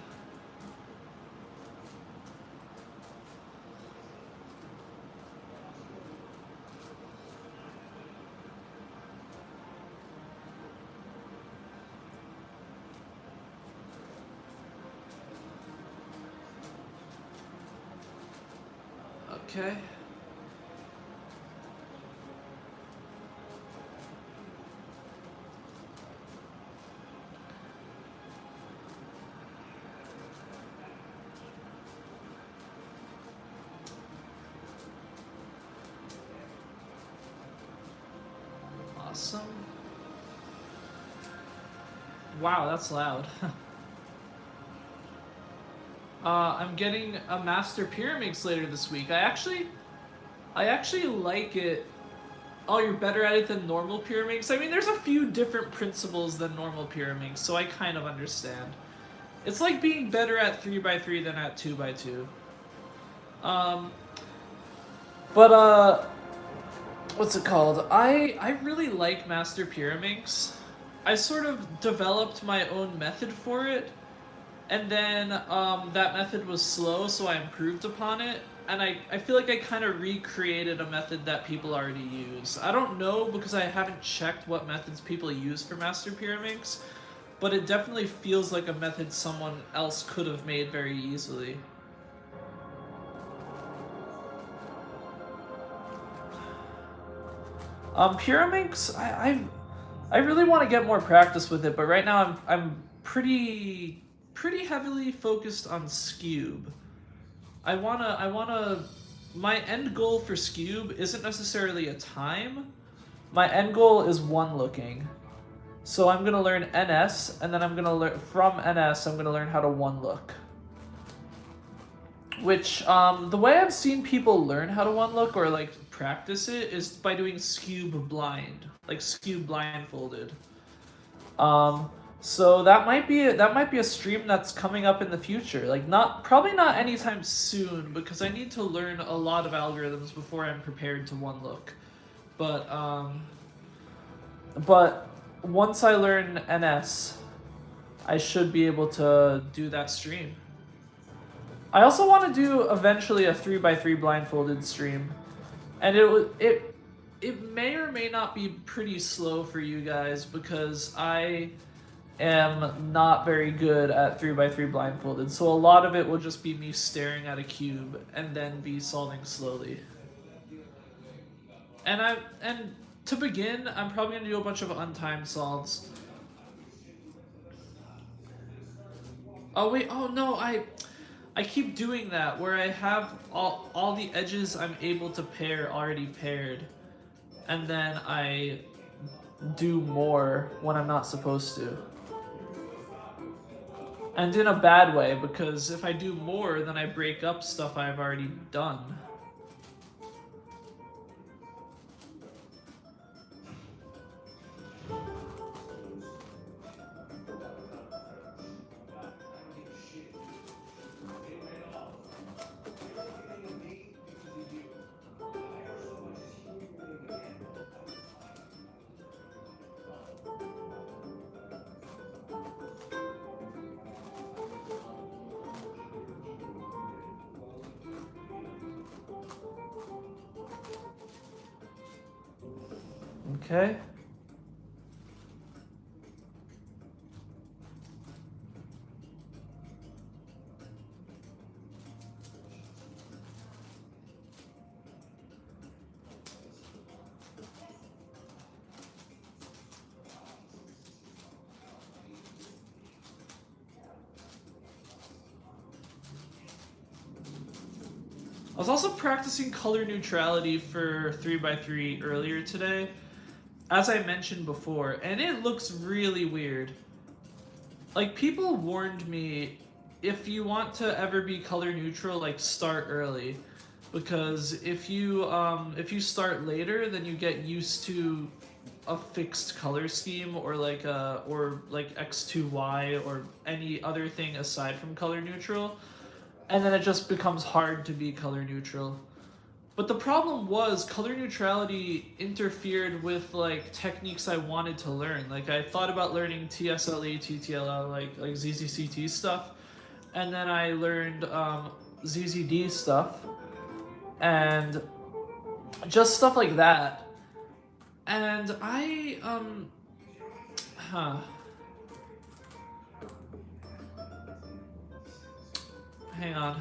Okay. Awesome. Wow, that's loud. I'm getting a Master Pyramix later this week. I actually like it. Oh, you're better at it than normal Pyramix? I mean, there's a few different principles than normal Pyramix, so I kind of understand. It's like being better at 3x3 than at 2x2. What's it called? I really like Master Pyramix. I sort of developed my own method for it, and then that method was slow, so I improved upon it, and I feel like I kind of recreated a method that people already use. I don't know because I haven't checked what methods people use for Master Pyramix, but it definitely feels like a method someone else could have made very easily. Pyramix, I really want to get more practice with it, but right now I'm pretty heavily focused on Scube. My end goal for Scube isn't necessarily a time. My end goal is one looking. So I'm gonna learn NS, and then I'm gonna learn from NS. I'm gonna learn how to one look. Which the way I've seen people learn how to one look or like practice it is by doing Scube blind, like Scube blindfolded. So that might be a stream that's coming up in the future. Like probably not anytime soon because I need to learn a lot of algorithms before I'm prepared to one look. But once I learn NS, I should be able to do that stream. I also want to do eventually a 3x3 blindfolded stream, and it may or may not be pretty slow for you guys because I am not very good at 3x3 blindfolded, so a lot of it will just be me staring at a cube and then be solving slowly. And to begin, I'm probably gonna do a bunch of untimed solves. Oh wait, oh no, I keep doing that where I have all the edges I'm able to pair already paired, and then I do more when I'm not supposed to. And in a bad way, because if I do more, then I break up stuff I've already done. Okay. I was also practicing color neutrality for 3x3 earlier today, as I mentioned before, and it looks really weird. Like, people warned me, if you want to ever be color neutral, like, start early. Because if you start later, then you get used to a fixed color scheme or like X2Y or any other thing aside from color neutral. And then it just becomes hard to be color neutral. But the problem was color neutrality interfered with like techniques I wanted to learn. Like I thought about learning TSLE, TTLL, like ZZCT stuff, and then I learned ZZD stuff, and just stuff like that. And hang on.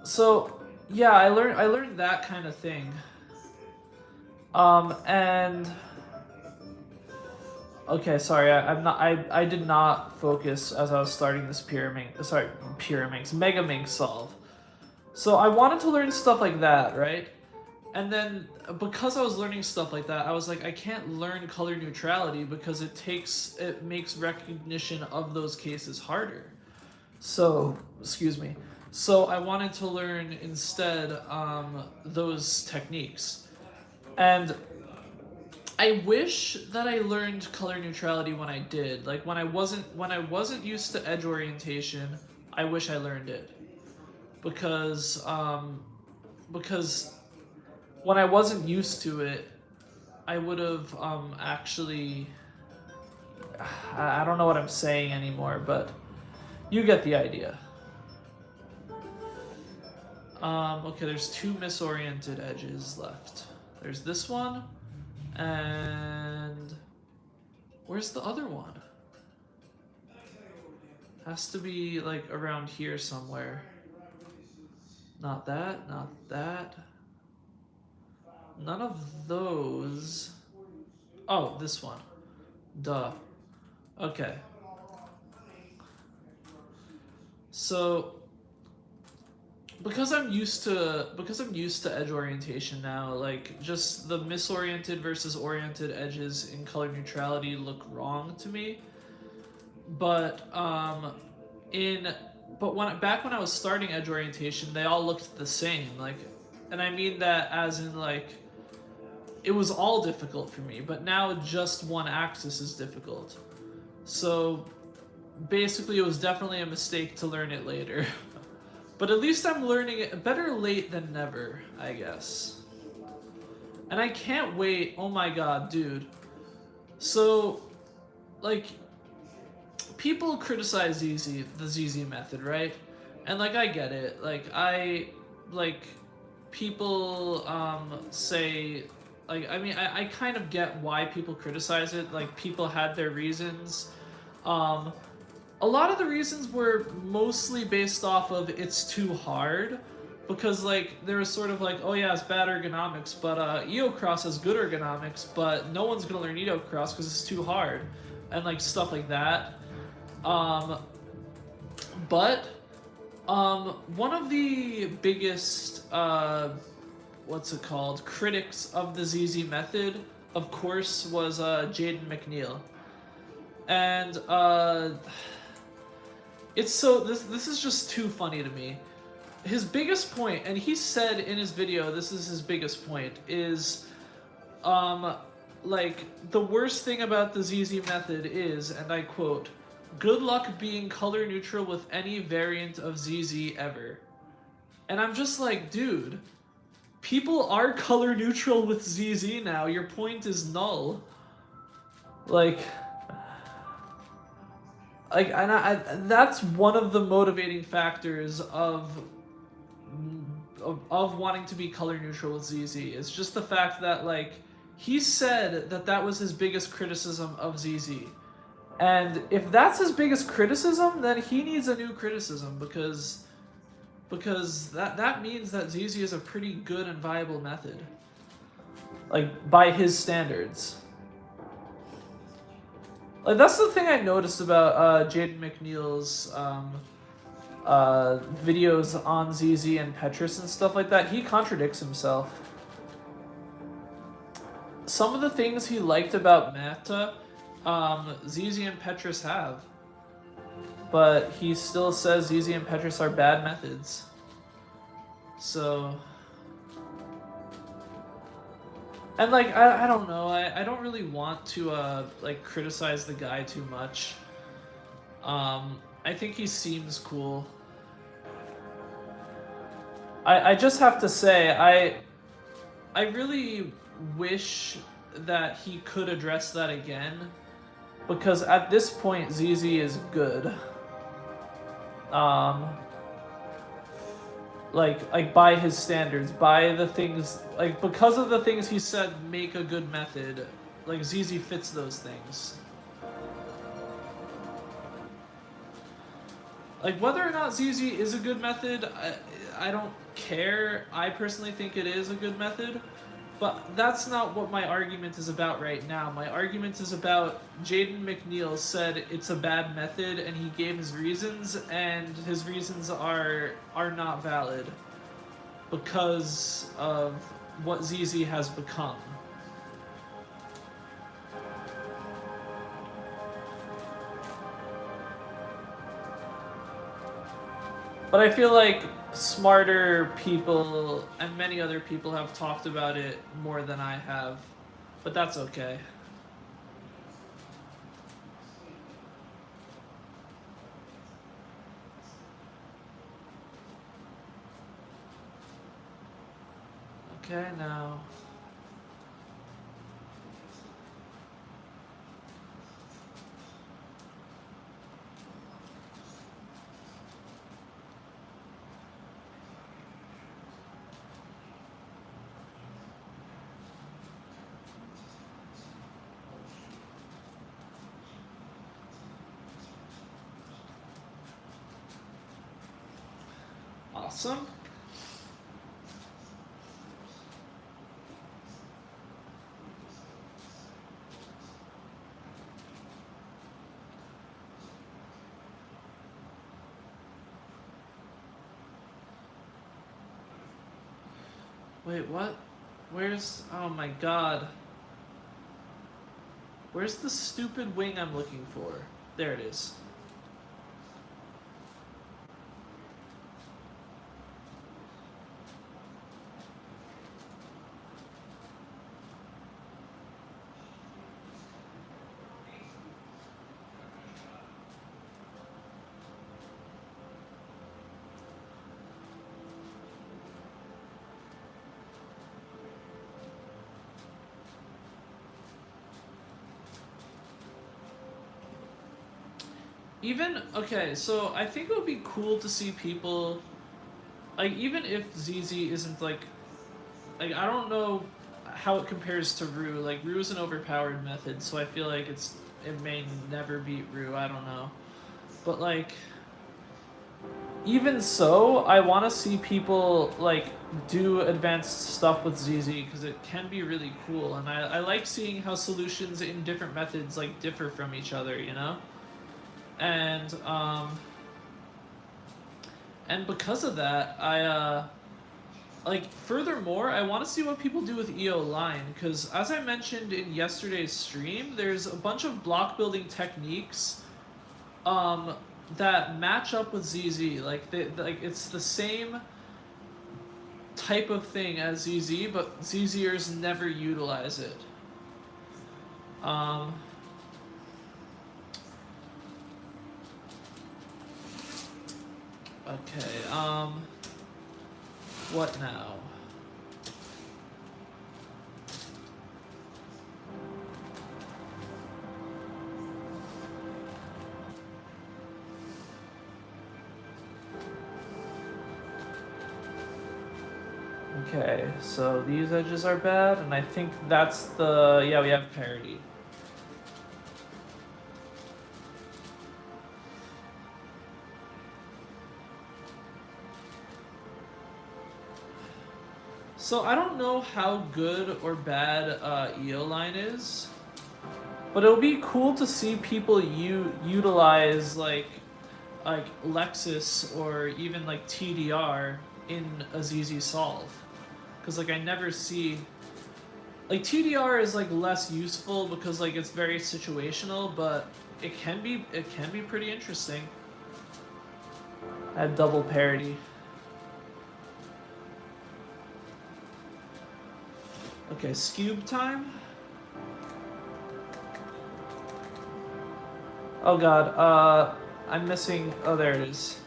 So yeah, I learned that kind of thing. And okay, sorry, I did not focus as I was starting this Mega Mink solve. So I wanted to learn stuff like that, right? And then because I was learning stuff like that, I was like, I can't learn color neutrality because it makes recognition of those cases harder. So, excuse me. So I wanted to learn instead those techniques. And I wish that I learned color neutrality when I did. Like when I wasn't used to edge orientation, I wish I learned it. Because when I wasn't used to it, I would have actually I don't know what I'm saying anymore, but you get the idea. Okay, there's two misoriented edges left. There's this one, and where's the other one? Has to be like around here somewhere. Not that, not that. None of those. Oh, this one. Duh. Okay. So because I'm used to edge orientation now, like just the misoriented versus oriented edges in color neutrality look wrong to me. But back when I was starting edge orientation, they all looked the same. Like, and I mean that as in like it was all difficult for me, but now just one axis is difficult. So basically it was definitely a mistake to learn it later. But at least I'm learning it better late than never, I guess. And I can't wait. Oh my god, dude. So, like, people criticize the ZZ method, right? And like I get it. Like people say like I mean I kind of get why people criticize it. Like people had their reasons. Um a lot of the reasons were mostly based off of it's too hard. Because like there was sort of like, oh yeah, it's bad ergonomics, but Eocross has good ergonomics, but no one's gonna learn Eocross because it's too hard, and like stuff like that. Um, but one of the biggest what's it called, critics of the ZZ method, of course, was Jaden McNeil, and it's so this is just too funny to me. His biggest point, and he said in his video, this is his biggest point, is like the worst thing about the ZZ method is, and I quote, "Good luck being color neutral with any variant of ZZ ever." And I'm just like, dude, people are color neutral with ZZ now. Your point is null. Like, and that's one of the motivating factors of wanting to be color neutral with ZZ. It's just the fact that, like, he said that that was his biggest criticism of ZZ. And if that's his biggest criticism, then he needs a new criticism, because that means that ZZ is a pretty good and viable method. Like, by his standards. Like, that's the thing I noticed about Jaden McNeil's videos on ZZ and Petrus and stuff like that. He contradicts himself. Some of the things he liked about Mata, ZZ and Petrus have. But he still says ZZ and Petrus are bad methods. So... And, like, I don't know, I don't really want to, like, criticize the guy too much. I think he seems cool. I just have to say, I really wish that he could address that again, because at this point, ZZ is good. Like by his standards, by the things, like, because of the things he said make a good method, like, ZZ fits those things. Like, whether or not ZZ is a good method, I don't care. I personally think it is a good method, but that's not what my argument is about right now. My argument is about Jaden McNeil said it's a bad method, and he gave his reasons, and his reasons are not valid because of what ZZ has become. But I feel like smarter people and many other people have talked about it more than I have, but that's okay. Okay, now. Awesome. Wait, what? Where's... Oh my god. Where's the stupid wing I'm looking for? There it is. even okay, so I think it would be cool to see people like even if ZZ isn't like I don't know how it compares to Rue. Like Rue is an overpowered method, so I feel like it may never beat Rue. I don't know, but like even so, I want to see people like do advanced stuff with ZZ because it can be really cool, and I like seeing how solutions in different methods like differ from each other, you know, and because of that, like furthermore, I want to see what people do with EO line because as I mentioned in yesterday's stream, there's a bunch of block building techniques that match up with ZZ. Like it's the same type of thing as ZZ, but ZZers never utilize it. Okay, what now? Okay, so these edges are bad, and I think that's the... yeah, we have parity. So I don't know how good or bad EO line is, but it'll be cool to see people utilize like Lexus or even like TDR in a ZZ solve, because like I never see like TDR is like less useful because like it's very situational, but it can be pretty interesting. At double parity. Okay, Scube time. Oh god, I'm missing... oh, there it is.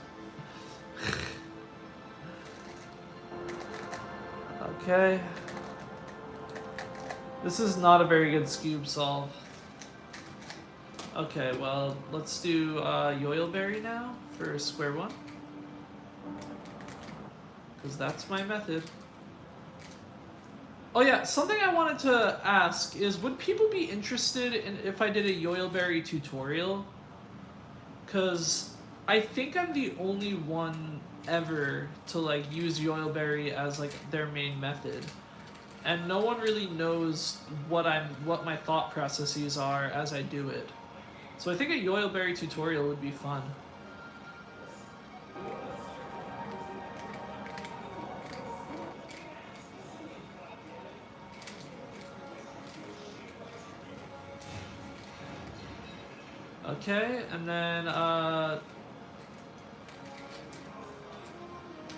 Okay. This is not a very good Scube solve. Okay, well, let's do Yoilberry now for square one. Because that's my method. Oh yeah, something I wanted to ask is, would people be interested in if I did a Yoilberry tutorial? Because I think I'm the only one ever to like use Yoilberry as like their main method. And no one really knows what my thought processes are as I do it. So I think a Yoilberry tutorial would be fun. Okay, and then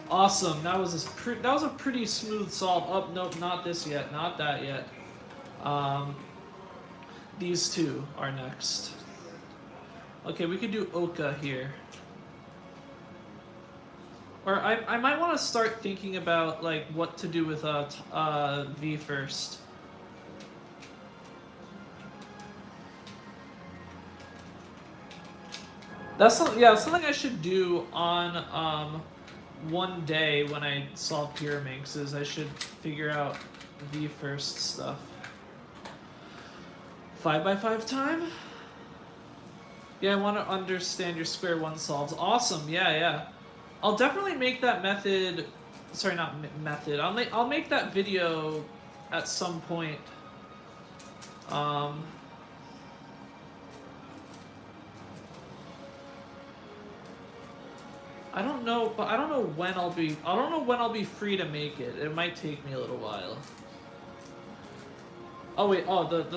awesome. That was a pretty smooth solve. Oh, nope, not this yet. Not that yet. These two are next. Okay, we could do Oka here. Or I might want to start thinking about like what to do with V first. That's something I should do on one day when I solve Pyraminx, is I should figure out V first stuff. 5x5 time? Yeah, I want to understand your square one solves. Awesome, yeah. I'll definitely make that method. Sorry, not method. I'll make that video at some point. I don't know, but I don't know when I'll be free to make it. It might take me a little while. Oh wait,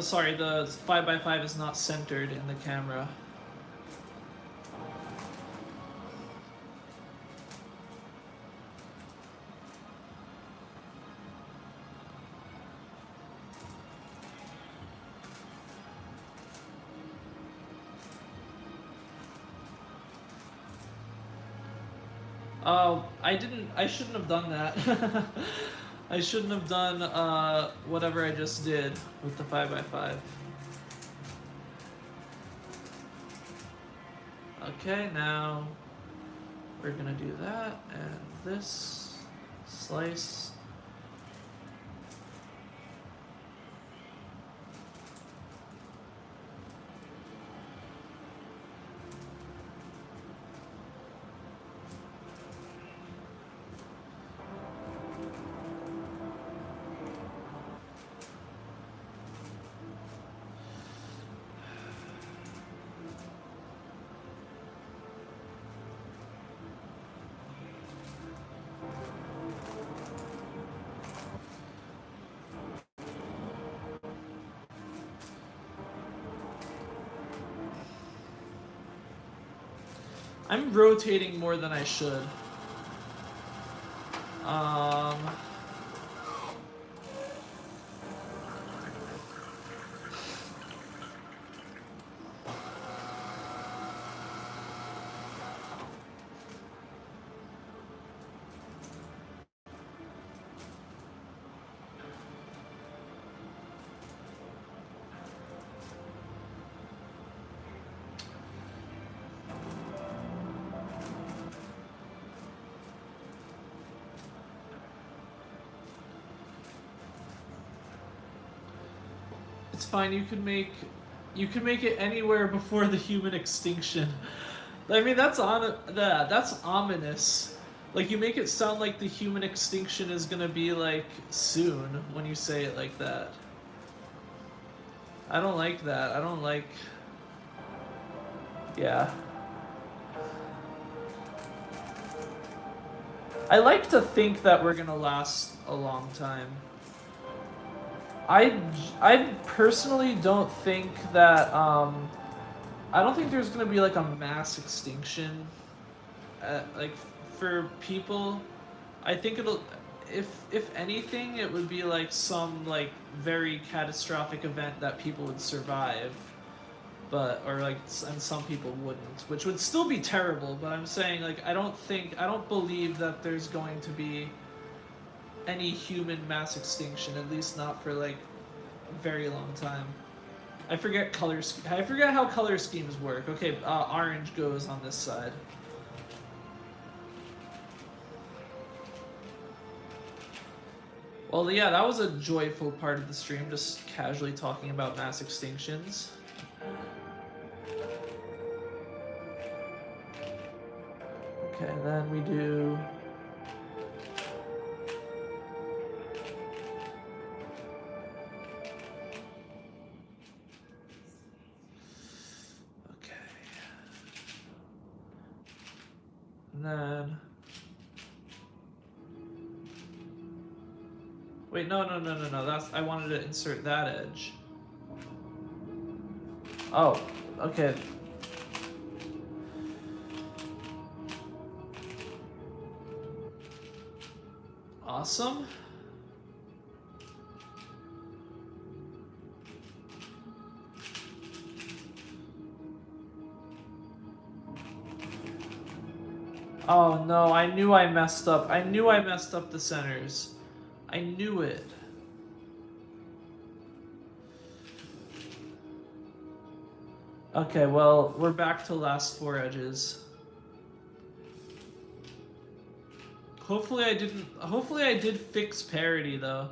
sorry, the 5x5 is not centered in the camera. Oh, I shouldn't have done that. I shouldn't have done whatever I just did with the 5x5. Okay, now we're gonna do that and this slice. I'm rotating more than I should. It's fine. You can make it anywhere before the human extinction. I mean, that's ominous. Like, you make it sound like the human extinction is gonna be like soon when you say it like that. I don't like that. I don't like. Yeah. I like to think that we're gonna last a long time. I personally don't think that I don't think there's gonna be like a mass extinction, like for people. I think it'll, if anything, it would be like some like very catastrophic event that people would survive, but or like and some people wouldn't, which would still be terrible. But I'm saying like I don't believe that there's going to be any human mass extinction, at least not for like a very long time. I forget how color schemes work. Okay, orange goes on this side. Well, yeah, that was a joyful part of the stream, just casually talking about mass extinctions. Okay, then we do. And then, wait, no. That's, I wanted to insert that edge. Oh, okay. Awesome. Oh no, I knew I messed up. I knew I messed up the centers. I knew it. Okay, well, we're back to last 4 edges. Hopefully I did fix parity though.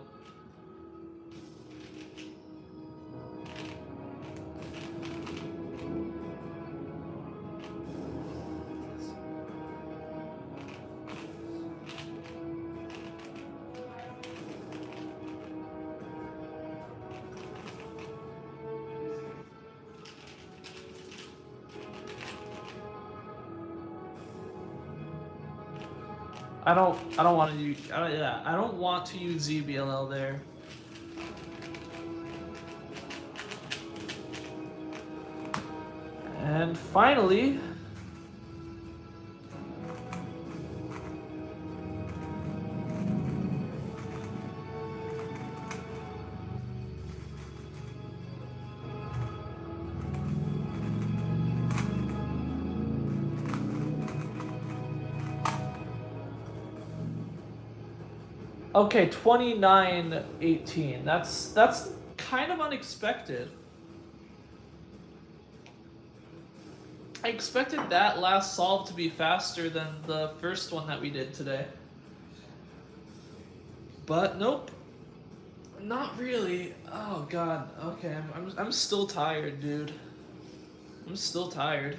I don't want to use. I don't want to use ZBLL there. And finally, okay, 29-18. That's kind of unexpected. I expected that last solve to be faster than the first one that we did today. But nope. Not really. Oh god. Okay, I'm still tired, dude. I'm still tired.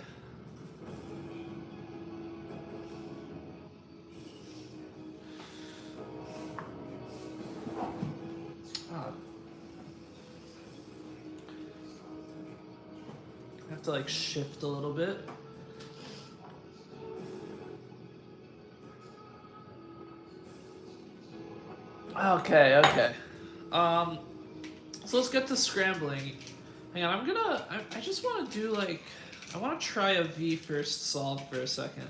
Ah. I have to like shift a little bit. Okay. So let's get to scrambling. Hang on, I just want to do like, I want to try a V first solve for a second.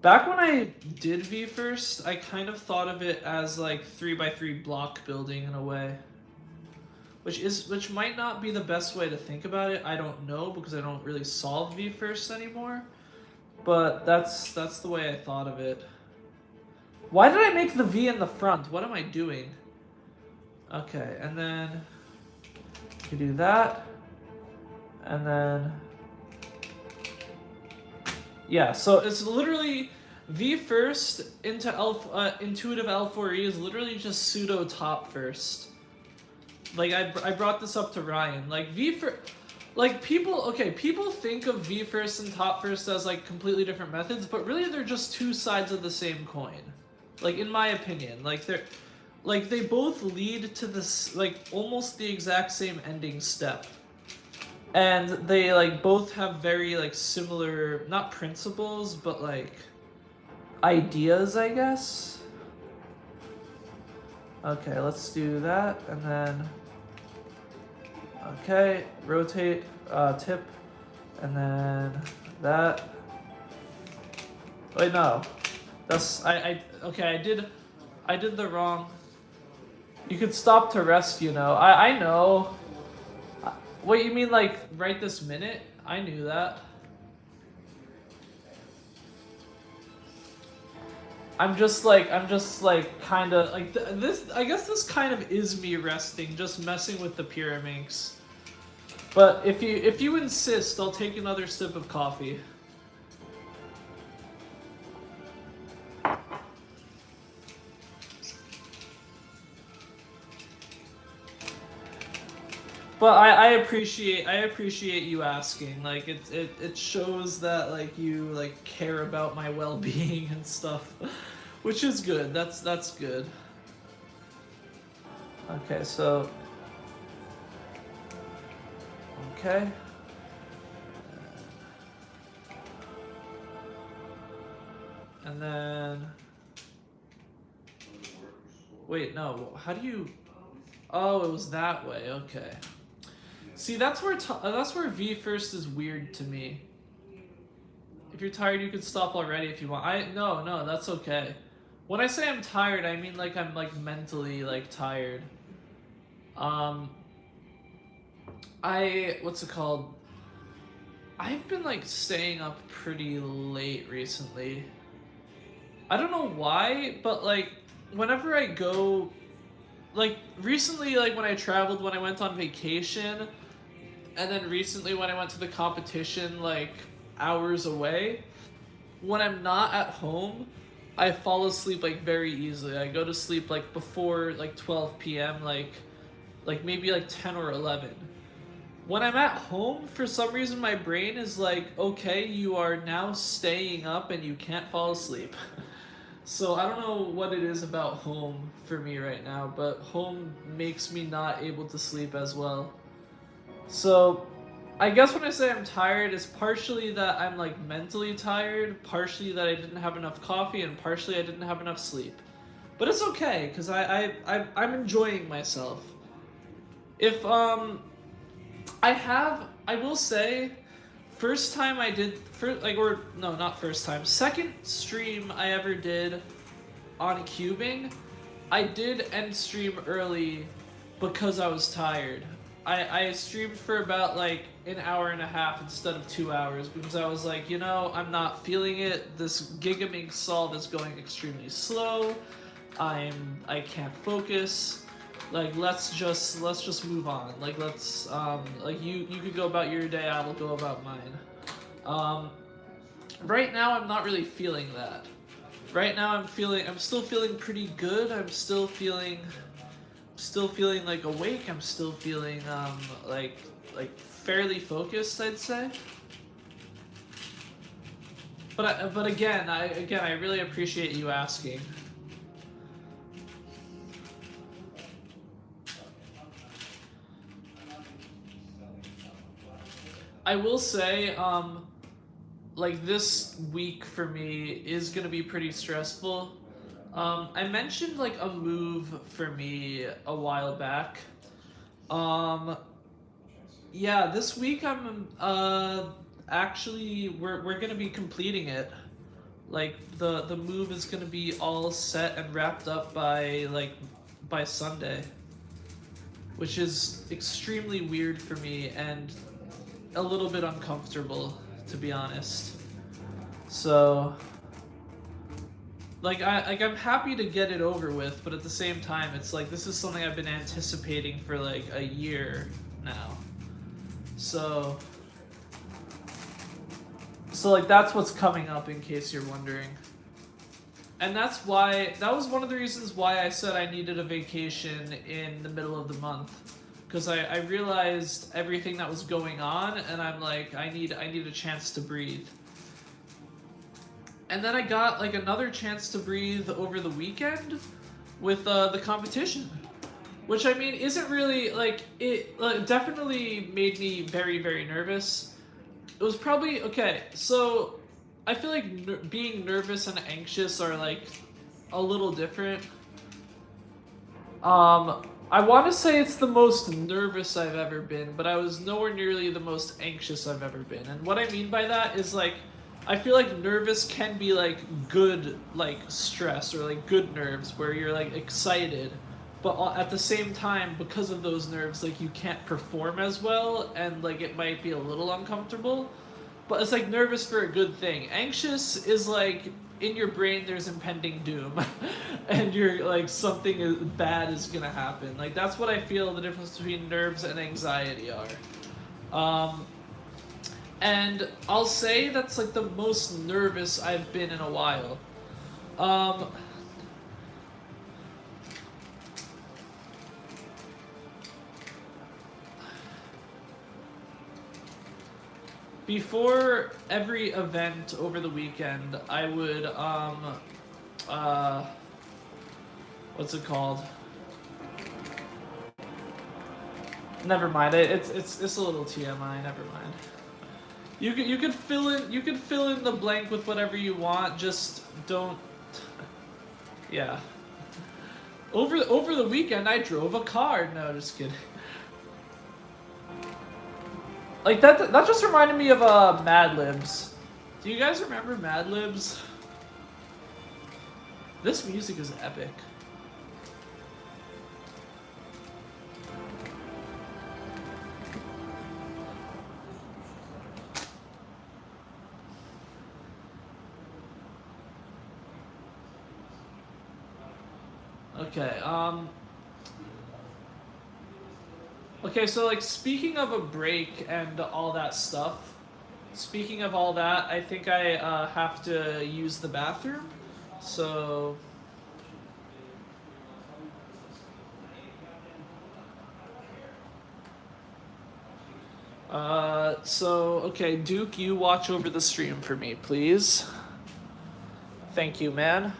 Back when I did V first, I kind of thought of it as like 3x3 block building in a way. Which might not be the best way to think about it. I don't know because I don't really solve V first anymore. But that's the way I thought of it. Why did I make the V in the front? What am I doing? Okay, and then you can do that. And then yeah, so it's literally V first into intuitive L4E is literally just pseudo top first. Like I brought this up to Ryan. Like people think of V first and top first as like completely different methods, but really they're just two sides of the same coin. Like in my opinion, they both lead to this like almost the exact same ending step. And they like both have very like similar, not principles, but like ideas, I guess. Okay, let's do that, and then okay, rotate, tip, and then that. Wait, no, that's okay. I did the wrong. You could stop to rest, you know. I know. What you mean, like right this minute? I knew that. I'm just like kind of like this. I guess this kind of is me resting, just messing with the Pyraminx. But if you insist, I'll take another sip of coffee. But I appreciate you asking. Like it shows that like you like care about my well-being and stuff, which is good. That's good. Okay, so okay. And then wait, no. How do you? Oh, it was that way. Okay. See, that's where V first is weird to me. If you're tired, you can stop already if you want. No, that's okay. When I say I'm tired, I mean like I'm like mentally like tired. What's it called? I've been like staying up pretty late recently. I don't know why, but like whenever I go, like recently, like when I traveled, when I went on vacation, and then recently when I went to the competition like hours away, when I'm not at home, I fall asleep like very easily. I go to sleep like before like 12 p.m. like maybe like 10 or 11. When I'm at home, for some reason my brain is like, okay, you are now staying up and you can't fall asleep. So I don't know what it is about home for me right now, but home makes me not able to sleep as well. So I guess when I say I'm tired, it's partially that I'm like mentally tired, partially that I didn't have enough coffee, and partially I didn't have enough sleep. But it's okay, because I'm enjoying myself. If I will say, first time I did, second stream I ever did on cubing, I did end stream early because I was tired. I streamed for about like an hour and a half instead of 2 hours because I was like, you know, I'm not feeling it. This Gigaminx solve is going extremely slow. I can't focus. Like let's just move on. Like let's like you could go about your day, I will go about mine. Um, right now, I'm not really feeling that. Right now, I'm still feeling pretty good. Still feeling like awake. I'm still feeling like fairly focused, I'd say. But again, I really appreciate you asking. I will say, like this week for me is gonna be pretty stressful. I mentioned like a move for me a while back. Um, yeah, this week I'm actually we're gonna be completing it. Like the move is gonna be all set and wrapped up by Sunday, which is extremely weird for me and a little bit uncomfortable, to be honest. So I'm happy to get it over with, but at the same time it's like this is something I've been anticipating for like a year now. So like that's what's coming up in case you're wondering. And that was one of the reasons why I said I needed a vacation in the middle of the month. Because I realized everything that was going on and I'm like, I need a chance to breathe. And then I got like another chance to breathe over the weekend with the competition. Which I mean isn't really like it definitely made me very, very nervous. It was probably okay. So I feel like being nervous and anxious are like a little different. I want to say it's the most nervous I've ever been, but I was nowhere nearly the most anxious I've ever been. And what I mean by that is like I feel like nervous can be like good like stress or like good nerves where you're like excited, but at the same time because of those nerves like you can't perform as well and like it might be a little uncomfortable. But it's like nervous for a good thing. Anxious is like in your brain there's impending doom and you're like something bad is gonna happen. Like that's what I feel the difference between nerves and anxiety are. And I'll say that's like the most nervous I've been in a while. Um, Before every event over the weekend, I would what's it called? Never mind. It's a little TMI. Never mind. You could fill in the blank with whatever you want. Just don't. Yeah. Over the weekend, I drove a car. No, just kidding. Like that just reminded me of Mad Libs. Do you guys remember Mad Libs? This music is epic. Okay, okay, so like speaking of a break and all that stuff, speaking of all that, I think I have to use the bathroom. So okay, Duke, you watch over the stream for me, please. Thank you, man.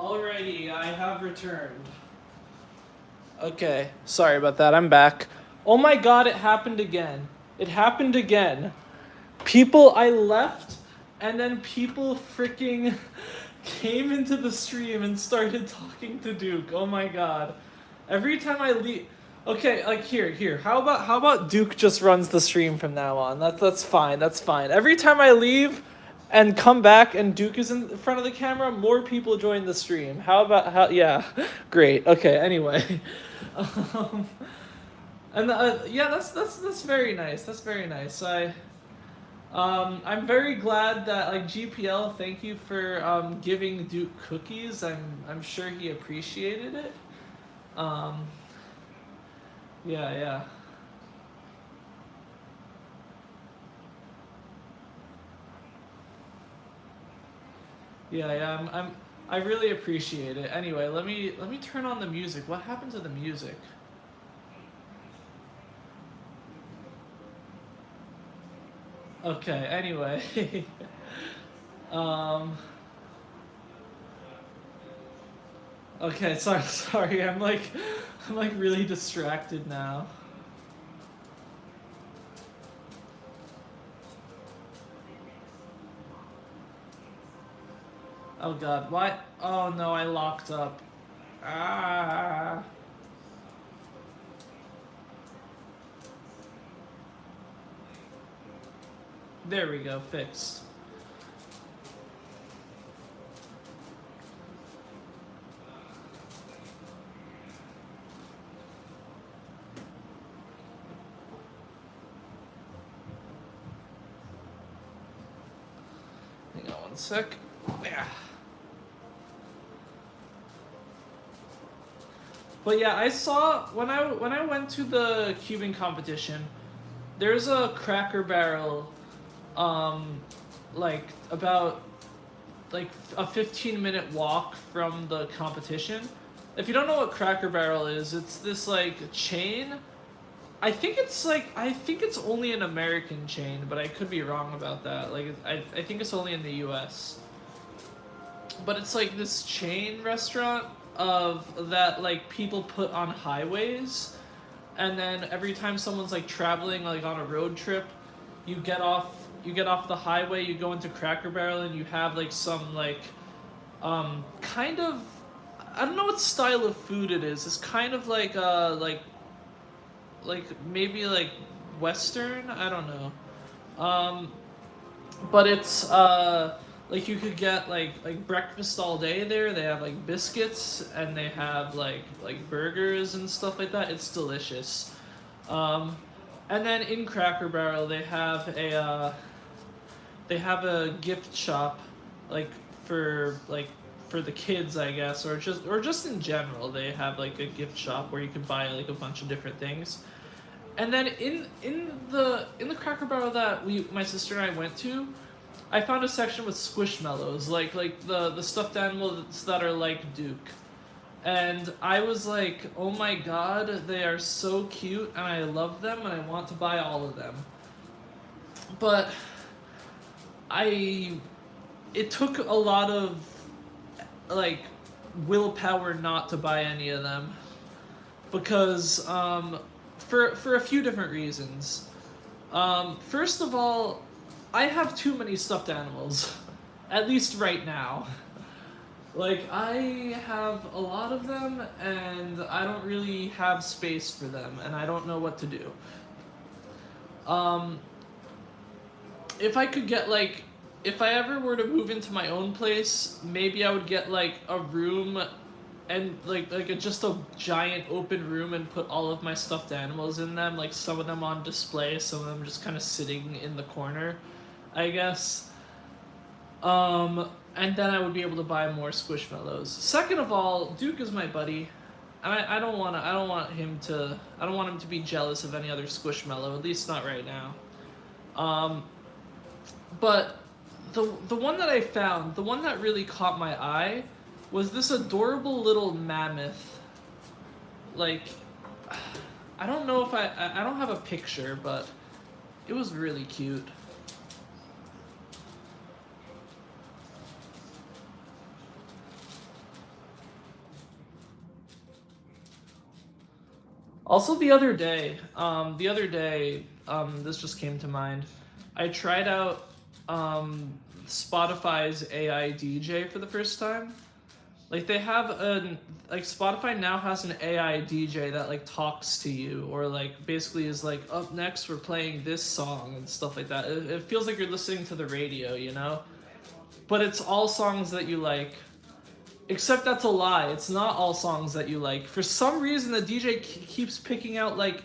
Alrighty, I have returned. Okay, sorry about that. I'm back. Oh my god, it happened again. It happened again. I left, and then people freaking came into the stream and started talking to Duke. Oh my god. Every time I leave. Okay, like here. How about Duke just runs the stream from now on? That's fine. That's fine. Every time I leave and come back and Duke is in front of the camera, more people join the stream. Yeah, great. Okay, anyway. Um, and yeah, that's very nice. That's very nice. I'm very glad that like GPL. Thank you for giving Duke cookies. I'm sure he appreciated it. Um, yeah. I really appreciate it. Anyway, let me turn on the music. What happened to the music? Okay, anyway. Okay, sorry. I'm like really distracted now. Oh god, why? Oh no, I locked up. Ah. There we go, fixed. Hang on one sec. Yeah. But yeah, I saw when I went to the Cuban competition, there's a Cracker Barrel, like about like a 15-minute walk from the competition. If you don't know what Cracker Barrel is, it's this like chain. I think it's only an American chain, but I could be wrong about that. Like I think it's only in the US. But it's like this chain restaurant of that like people put on highways, and then every time someone's like traveling like on a road trip, you get off the highway, you go into Cracker Barrel, and you have like some like kind of, I don't know what style of food it is. It's kind of like maybe like Western, I don't know. But it's like you could get like breakfast all day there. They have like biscuits and they have like burgers and stuff like that. It's delicious. And then in Cracker Barrel they have a gift shop like for the kids, I guess, or just in general. They have like a gift shop where you can buy like a bunch of different things. And then in the Cracker Barrel that my sister and I went to, I found a section with Squishmallows, like the stuffed animals that are like Duke. And I was like, oh my god, they are so cute and I love them and I want to buy all of them. But it took a lot of like willpower not to buy any of them, because for a few different reasons. First of all, I have too many stuffed animals, at least right now. Like, I have a lot of them, and I don't really have space for them, and I don't know what to do. If I could get, like, if I ever were to move into my own place, maybe I would get, like, a room and, just a giant open room and put all of my stuffed animals in them, like, some of them on display, some of them just kind of sitting in the corner, I guess. And then I would be able to buy more Squishmallows. Second of all, Duke is my buddy. I don't want him to be jealous of any other Squishmallow, at least not right now. But the one that I found, the one that really caught my eye, was this adorable little mammoth. Like, I don't know if I don't have a picture, but it was really cute. Also, the other day, this just came to mind. I tried out Spotify's AI DJ for the first time. Like they have an like Spotify now has an AI DJ that like talks to you or like basically is like up next we're playing this song and stuff like that. It feels like you're listening to the radio, you know? But it's all songs that you like. Except that's a lie. It's not all songs that you like. For some reason, the DJ keeps picking out like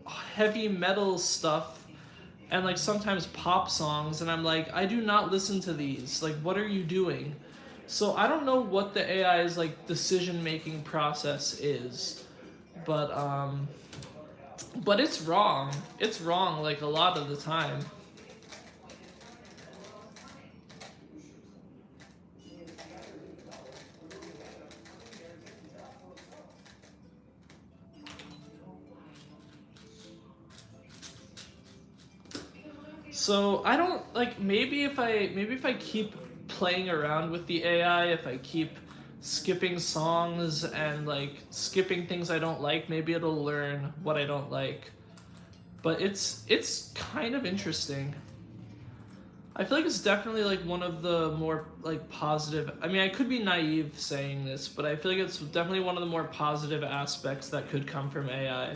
heavy metal stuff and like sometimes pop songs, and I'm like, I do not listen to these. Like, what are you doing? So I don't know what the AI's like decision making process is, but it's wrong. It's wrong like a lot of the time. So I don't like maybe if I keep playing around with the AI, if I keep skipping songs and like skipping things I don't like, maybe it'll learn what I don't like. But it's kind of interesting. I feel like it's definitely like one of the more like positive. I mean, I could be naive saying this, but I feel like it's definitely one of the more positive aspects that could come from AI.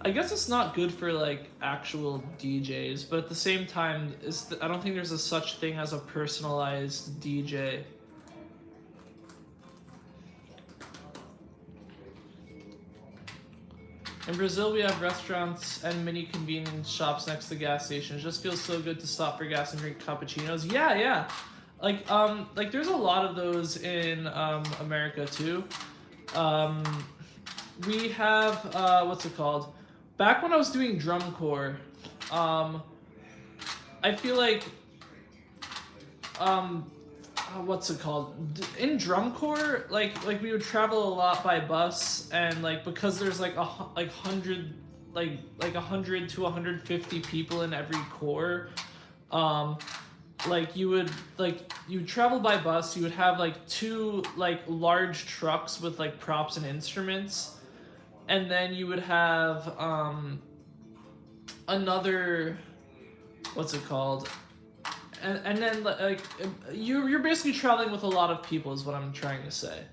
I guess it's not good for like actual DJs, but at the same time, I don't think there's a such thing as a personalized DJ. In Brazil, we have restaurants and mini convenience shops next to gas stations. It just feels so good to stop for gas and drink cappuccinos. Yeah, yeah. Like there's a lot of those in America too. Um, we have what's it called? Back when I was doing drum corps, I feel like what's it called? In drum corps, like we would travel a lot by bus, and like because there's like like 100 like 100 to 150 people in every corps, like you would travel by bus. You would have like two like large trucks with like props and instruments, and then you would have another, what's it called, and then like you're basically traveling with a lot of people is what I'm trying to say.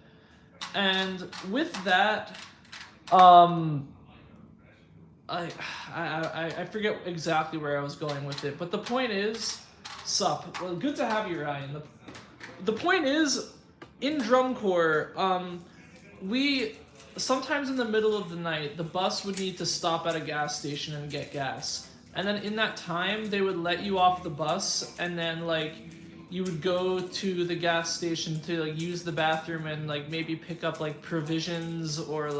And with that, um I forget exactly where I was going with it, but the point is, sup, well, good to have you, Ryan. The point is, in drum corps, we sometimes in the middle of the night, the bus would need to stop at a gas station and get gas. And then in that time, they would let you off the bus, and then like you would go to the gas station to like use the bathroom and like maybe pick up like provisions or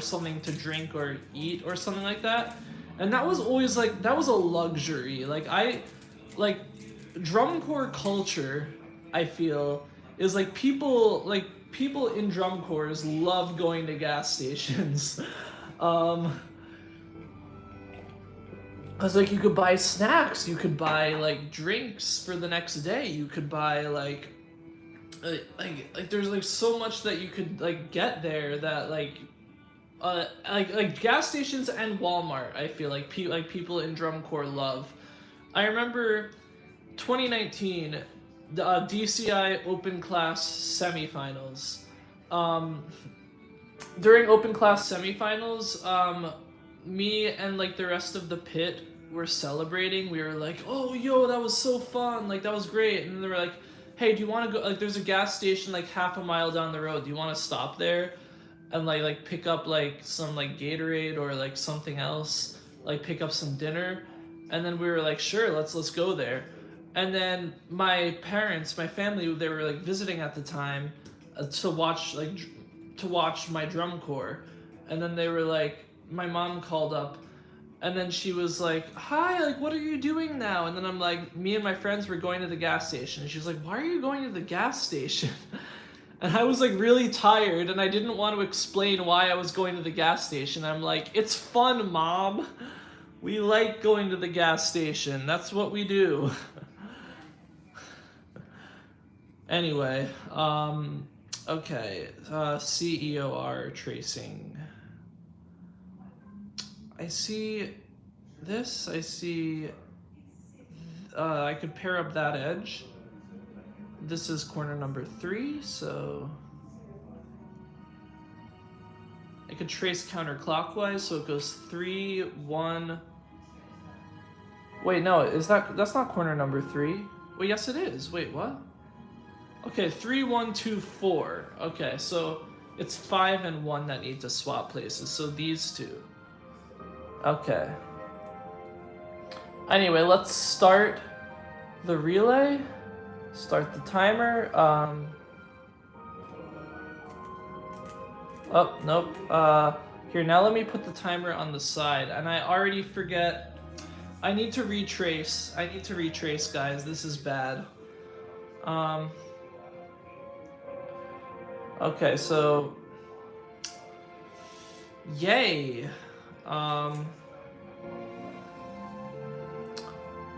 something to drink or eat or something like that. And that was always like that was a luxury. Like drum corps culture, I feel, is like people in drum corps love going to gas stations. Cause like you could buy snacks, you could buy like drinks for the next day, you could buy like there's like so much that you could like get there that like gas stations and Walmart. I feel like people in drum corps love. I remember 2019, the DCI open class semifinals. During open class semifinals, me and like the rest of the pit were celebrating. We were like, "Oh, yo, that was so fun! Like that was great!" And they were like, "Hey, do you want to go? Like, there's a gas station like half a mile down the road. Do you want to stop there and like pick up like some like Gatorade or like something else? Like pick up some dinner?" And then we were like, "Sure, let's go there." And then my parents, my family, they were like visiting at the time to watch my drum corps, and then they were like, my mom called up, and then she was like, "Hi, like what are you doing now?" And then I'm like, me and my friends were going to the gas station. And she was like, "Why are you going to the gas station?" And I was like really tired, and I didn't want to explain why I was going to the gas station. I'm like, "It's fun, Mom. We like going to the gas station. That's what we do." Anyway, Okay, CEOR tracing. I see this, I see, I could pair up that edge. This is corner number 3, so I could trace counterclockwise, so it goes 3, 1. Wait, no, that's not corner number 3. Wait, yes it is. Wait, what? Okay, 3, 1, 2, 4. Okay, so it's 5 and 1 that need to swap places, so these two. Okay. Anyway, let's start the relay. Start the timer. Oh, nope. Here, now let me put the timer on the side. And I already forget. I need to retrace. Guys. This is bad. Okay, so... Yay!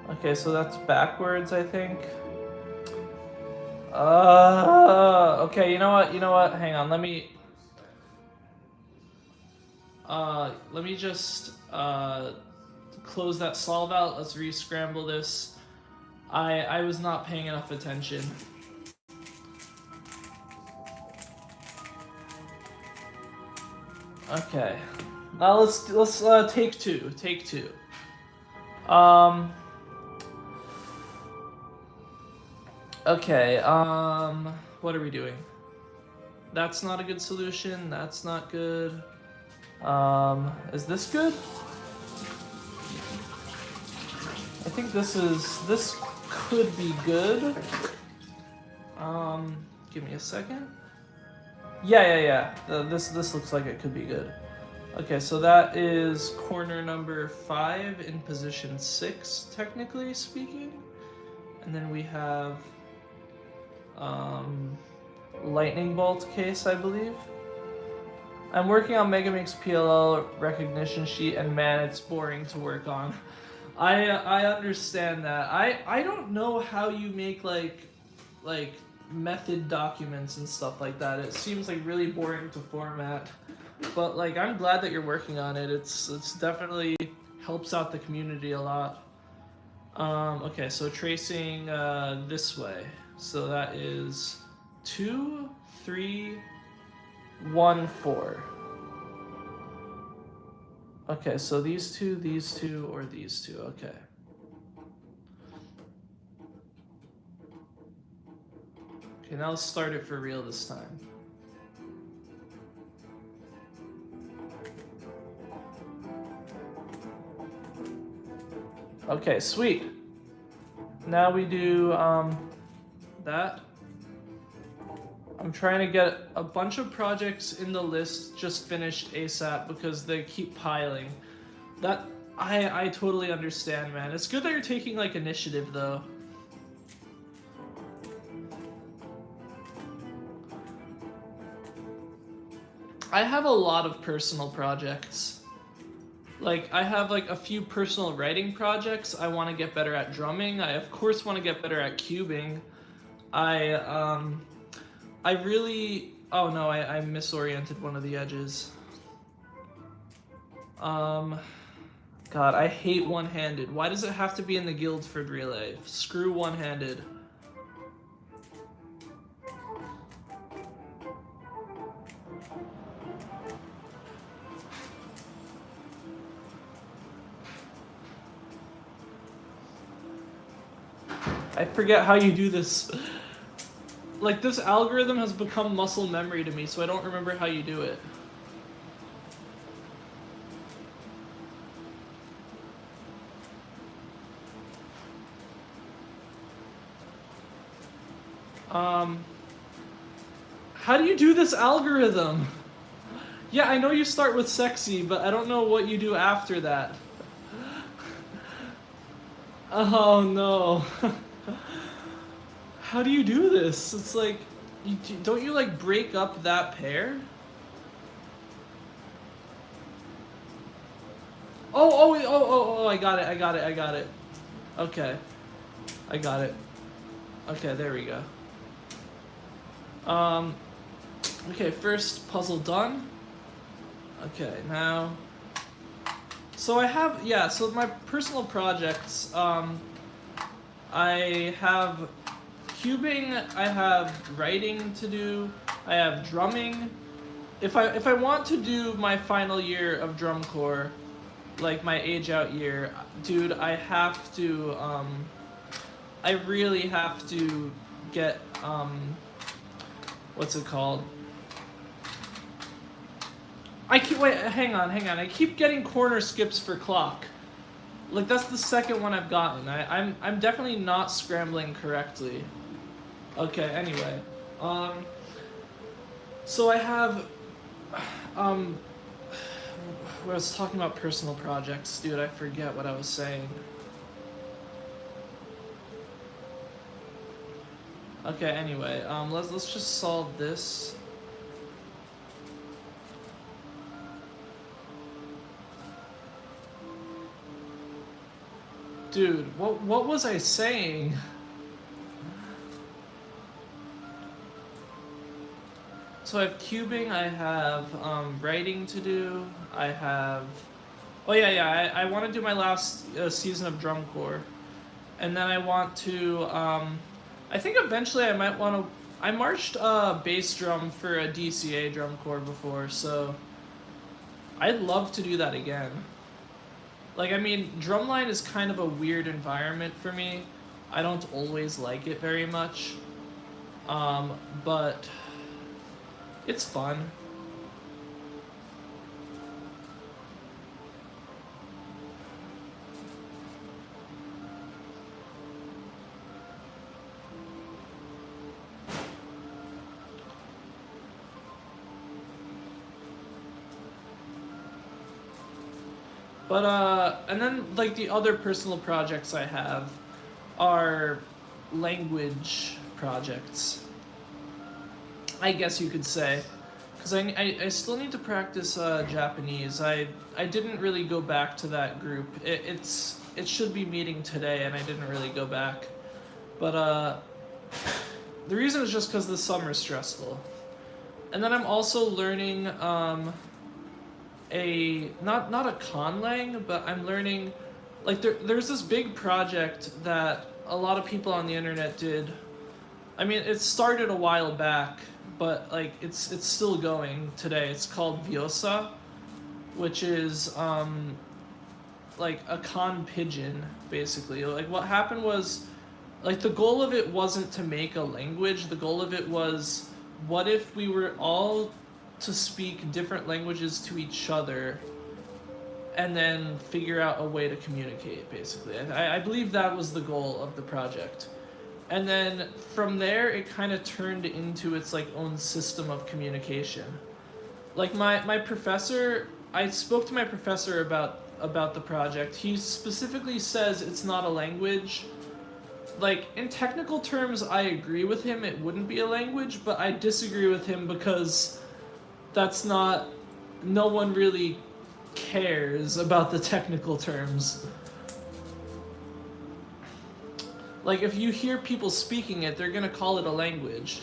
Okay, so that's backwards, I think. Okay, you know what? Hang on, let me just close that solve out. Let's re-scramble this. I was not paying enough attention. Okay, now let's take two. Okay, what are we doing? That's not a good solution. That's not good. Is this good? I think this could be good. Give me a second. Yeah. This looks like it could be good. Okay, so that is corner number 5 in position 6, technically speaking. And then we have lightning bolt case, I believe. I'm working on Megamix PLL recognition sheet, and man, it's boring to work on. I understand that. I don't know how you make like method documents and stuff like that. It seems like really boring to format. But like, I'm glad that you're working on it. It's definitely helps out the community a lot. Okay, so tracing this way. So that is 2, 3, 1, 4. Okay, so these two, or these two. Okay. Okay, now let's start it for real this time. Okay, sweet. Now we do that. I'm trying to get a bunch of projects in the list just finished ASAP because they keep piling. That I totally understand, man. It's good that you're taking like initiative though. I have a lot of personal projects. Like, I have like a few personal writing projects. I want to get better at drumming. I of course want to get better at cubing. I really... Oh no, I misoriented one of the edges. God, I hate one-handed. Why does it have to be in the Guildford relay? Screw one-handed. I forget how you do this. Like, this algorithm has become muscle memory to me, so I don't remember how you do it. How do you do this algorithm? Yeah, I know you start with sexy, but I don't know what you do after that. Oh no. How do you do this? It's like, don't you like break up that pair? Oh, I got it. Okay. I got it. Okay, there we go. Okay, first puzzle done. Okay, now. So I have, yeah, so my personal projects, I have cubing, I have writing to do, I have drumming. If I want to do my final year of drum corps, like my age out year, dude, I have to, I really have to get, what's it called? Wait, hang on. I keep getting corner skips for clock. Like, that's the second one I've gotten. I'm definitely not scrambling correctly. Okay, anyway. So I have, I was talking about personal projects. Dude, I forget what I was saying. Okay, anyway, let's just solve this. Dude, what was I saying? So I have cubing, I have writing to do, I have... Oh yeah, I want to do my last season of drum corps. And then I want to... I think eventually I might want to... I marched bass drum for a DCA drum corps before, so... I'd love to do that again. Like, I mean, drumline is kind of a weird environment for me. I don't always like it very much. But it's fun. But, and then, like, the other personal projects I have are language projects, I guess you could say. Because I still need to practice Japanese. I didn't really go back to that group. It should be meeting today, and I didn't really go back. But, the reason is just because the summer's stressful. And then I'm also learning, not a conlang, but I'm learning, like, there's this big project that a lot of people on the internet did. I mean, it started a while back, but like it's still going today. It's called Vyosa, which is like a con pigeon, basically. Like, what happened was, like, the goal of it wasn't to make a language. The goal of it was, what if we were all to speak different languages to each other and then figure out a way to communicate, basically. I believe that was the goal of the project. And then from there, it kind of turned into its like own system of communication. Like, my professor, I spoke to my professor about the project. He specifically says it's not a language. Like, in technical terms, I agree with him, it wouldn't be a language, but I disagree with him because that's not... No one really cares about the technical terms. Like, if you hear people speaking it, they're gonna call it a language.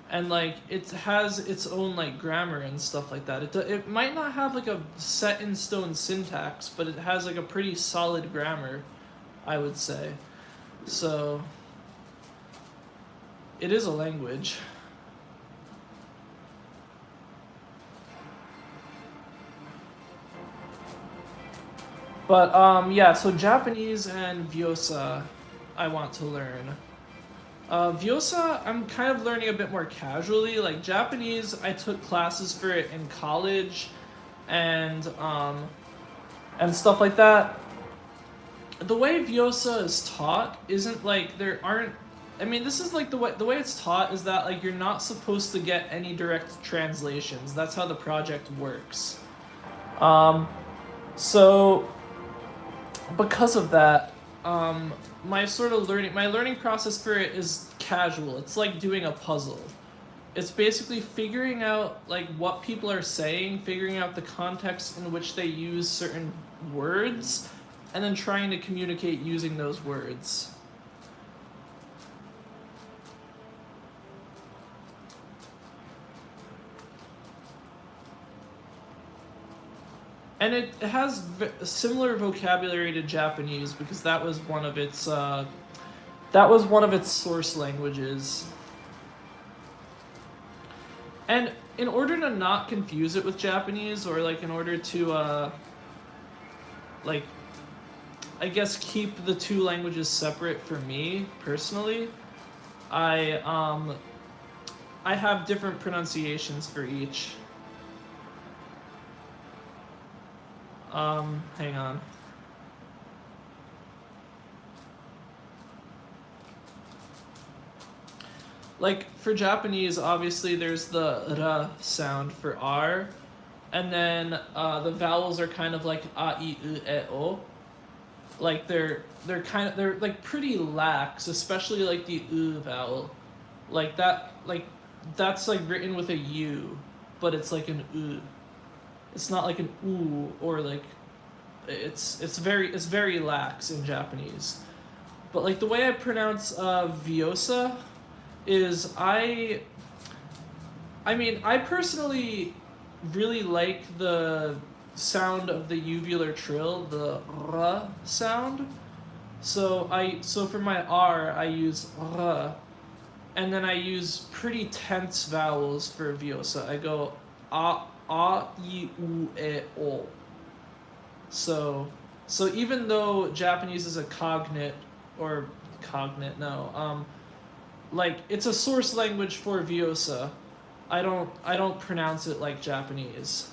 And, like, it has its own, like, grammar and stuff like that. It might not have, like, a set-in-stone syntax, but it has, like, a pretty solid grammar, I would say. So, it is a language. But, yeah, so Japanese and Vyosa I want to learn. Vyosa, I'm kind of learning a bit more casually. Like, Japanese, I took classes for it in college and stuff like that. The way Vyosa is taught isn't like, there aren't... I mean, this is like the way it's taught is that, like, you're not supposed to get any direct translations. That's how the project works. So because of that, my learning process for it is casual. It's like doing a puzzle. It's basically figuring out, like, what people are saying, figuring out the context in which they use certain words, and then trying to communicate using those words. and it has similar vocabulary to Japanese because that was one of its source languages. And in order to not confuse it with Japanese, or like in order to like I guess keep the two languages separate for me personally, I have different pronunciations for each. Hang on. Like for Japanese, obviously there's the ra sound for R, and then the vowels are kind of like a, I, U, E, O. Like they're like pretty lax, especially like the U vowel, like that's like written with a U, but it's like an U. It's not like an U, or like it's very lax in Japanese. But like the way I pronounce Vyosa is I mean, I personally really like the sound of the uvular trill, the r sound. So for my R I use r, and then I use pretty tense vowels for Vyosa. I go a, I, U, E, O. So even though Japanese is a cognate, like it's a source language for Vyosa, I don't pronounce it like Japanese.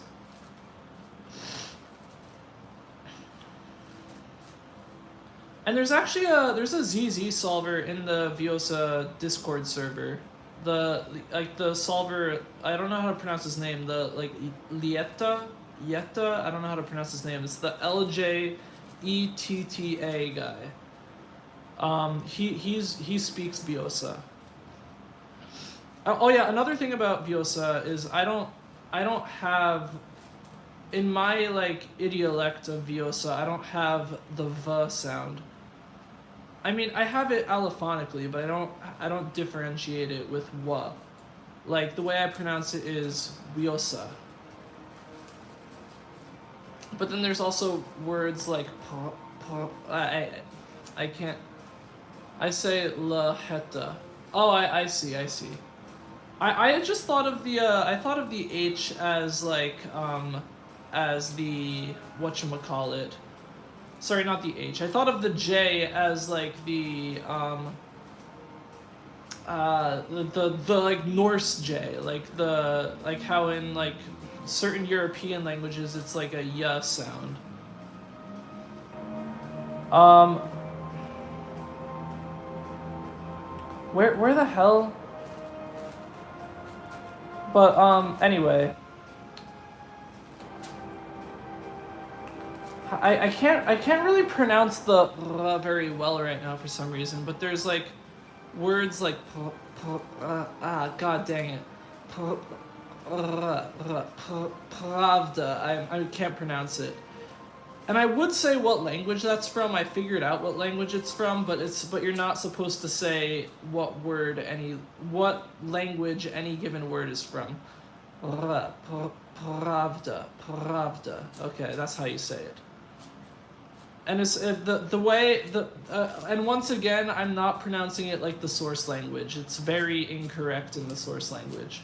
And there's actually a ZZ solver in the Vyosa Discord server. The solver, I don't know how to pronounce his name. The like Lietta, I don't know how to pronounce his name. It's the LJETTA guy. He speaks Vyosa. Oh yeah, another thing about Vyosa is I don't have, in my like idiolect of Vyosa, I don't have the V sound. I mean, I have it allophonically, but I don't differentiate it with wa. Like the way I pronounce it is Vyosa. But then there's also words like I can't. I say la heta. Oh, I see. I just thought of the H as like as the whatchamacallit. Sorry, not the H. I thought of the J as like the like Norse J, like how in like certain European languages it's like a y sound. Where the hell? But anyway, I can't really pronounce the r very well right now for some reason. But there's like words like god dang it, pravda. I can't pronounce it. And I would say what language that's from. I figured out what language it's from, but you're not supposed to say what language any given word is from. Pravda. Okay, that's how you say it. And it's the way and once again, I'm not pronouncing it like the source language. It's very incorrect in the source language.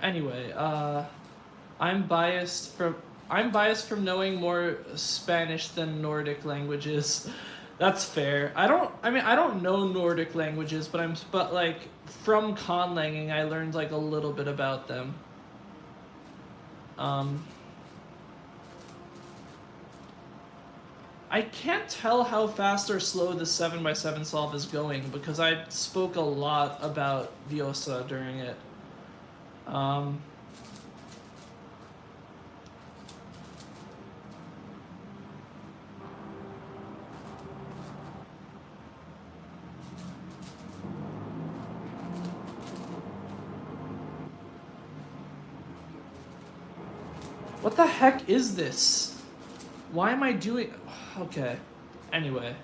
Anyway, I'm biased from knowing more Spanish than Nordic languages. That's fair. I don't know Nordic languages, but like from conlanging I learned like a little bit about them. I can't tell how fast or slow the 7x7 solve is going because I spoke a lot about Vyosa during it. What the heck is this? Why am I doing... Okay. Anyway.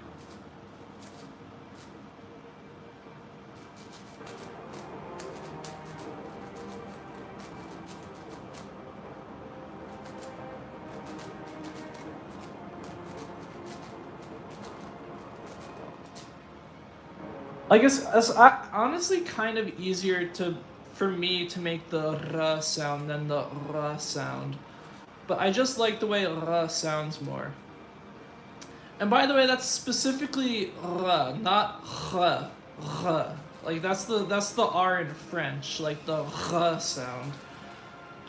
I guess honestly kind of easier for me to make the r sound than the r sound. But I just like the way r sounds more. And by the way, that's specifically r, not r, r. Like that's the R in French, like the r sound.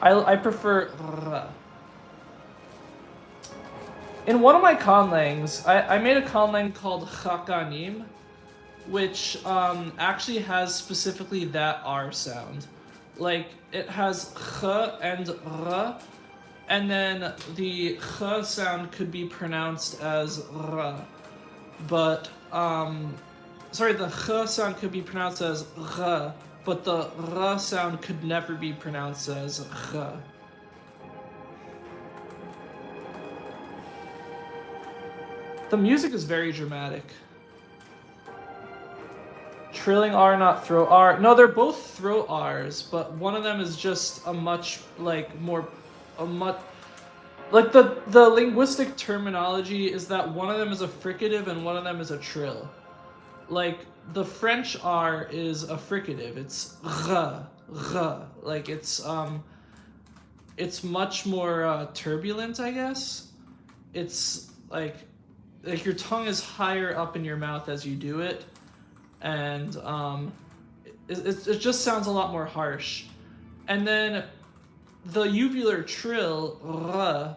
I prefer r. In one of my conlangs, I made a conlang called Chakanim, which actually has specifically that R sound. Like, it has ch and r, and then the ch sound could be pronounced as r. But, sorry, the ch sound could be pronounced as r, but the r sound could never be pronounced as ch. The music is very dramatic. Trilling R, not throat R. No, they're both throat R's, but one of them is just a much, like, more, like, the linguistic terminology is that one of them is a fricative and one of them is a trill. Like, the French R is a fricative. It's r, r. Like, it's much more turbulent, I guess. It's, like your tongue is higher up in your mouth as you do it, and it just sounds a lot more harsh. And then the uvular trill, r,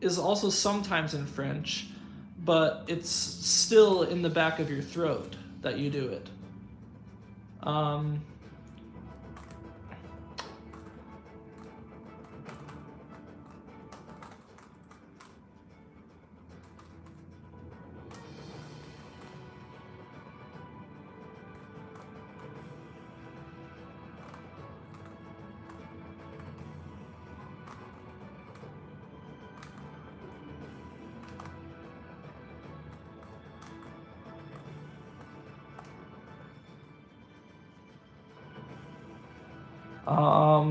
is also sometimes in French, but it's still in the back of your throat that you do it.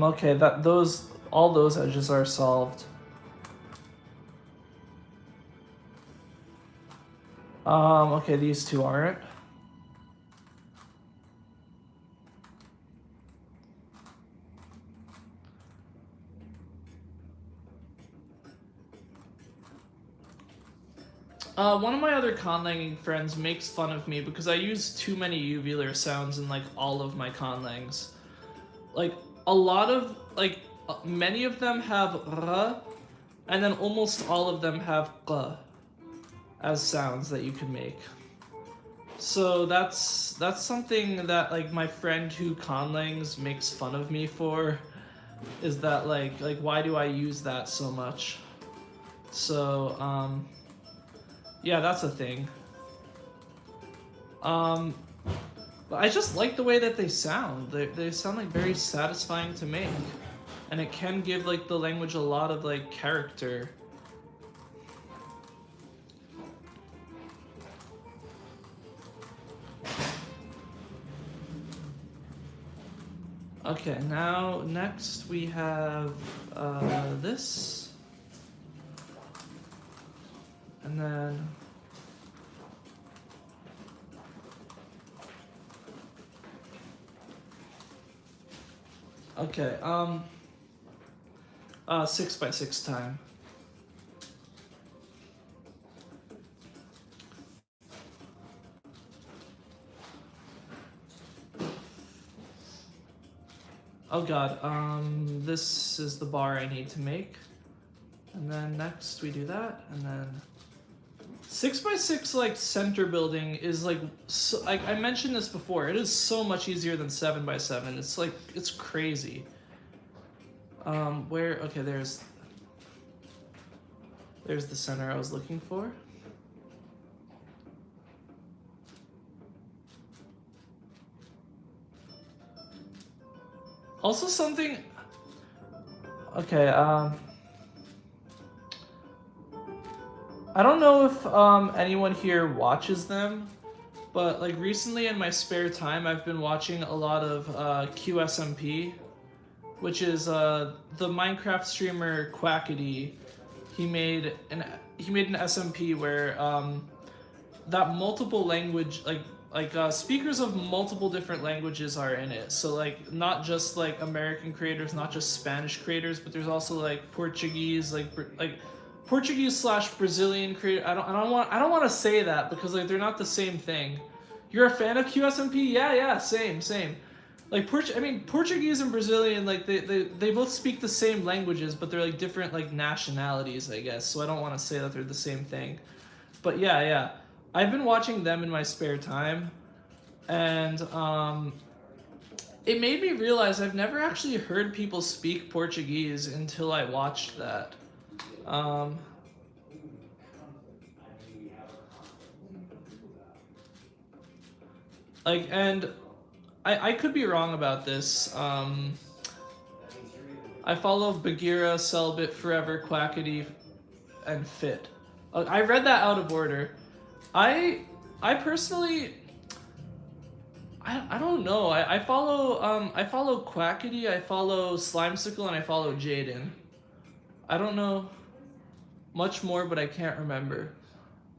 Okay, all those edges are solved. Okay, these two aren't. One of my other conlanging friends makes fun of me because I use too many uvular sounds in, like, all of my conlangs. Like, many of them have r, and then almost all of them have q as sounds that you can make. So that's something that, like, my friend who conlangs makes fun of me for, is that, like why do I use that so much? So, yeah, that's a thing. But I just like the way that they sound. They sound, like, very satisfying to make. And it can give, like, the language a lot of, like, character. Okay, now, next we have this. And then... Okay, 6x6 time. Oh god, this is the bar I need to make. And then next we do that, and then 6x6, like, center building is, like, so, like, I mentioned this before, it is so much easier than 7x7. It's, like, it's crazy. Okay, there's the center I was looking for. Also something, okay, I don't know if anyone here watches them, but, like, recently in my spare time I've been watching a lot of QSMP, which is the Minecraft streamer Quackity. He made an SMP where that multiple language, like, speakers of multiple different languages are in it. So like not just like American creators, not just Spanish creators, but there's also like Portuguese, like Portuguese slash Brazilian creator. I don't want to say that because like they're not the same thing. You're a fan of QSMP? Yeah, same. Like Portuguese and Brazilian, like they both speak the same languages, but they're like different like nationalities, I guess. So I don't want to say that they're the same thing. But yeah. I've been watching them in my spare time, and it made me realize I've never actually heard people speak Portuguese until I watched that. And I could be wrong about this. I follow Bagheera, Selbit, Forever, Quackity, and Fit. I read that out of order. I personally, I don't know. I follow Quackity, I follow Slimesicle, and I follow Jaden. I don't know much more, but I can't remember.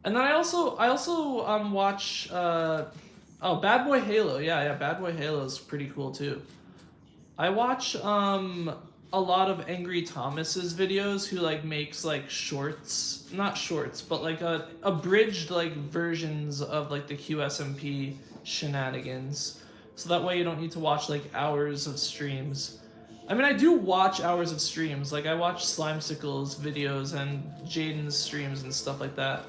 And then I also watch Bad Boy Halo. Yeah, Bad Boy Halo is pretty cool too. I watch a lot of Angry Thomas's videos, who like makes like shorts, not shorts, but like abridged like versions of like the QSMP shenanigans. So that way you don't need to watch like hours of streams. I mean, I do watch hours of streams. Like I watch Slimesicle's videos and Jaden's streams and stuff like that.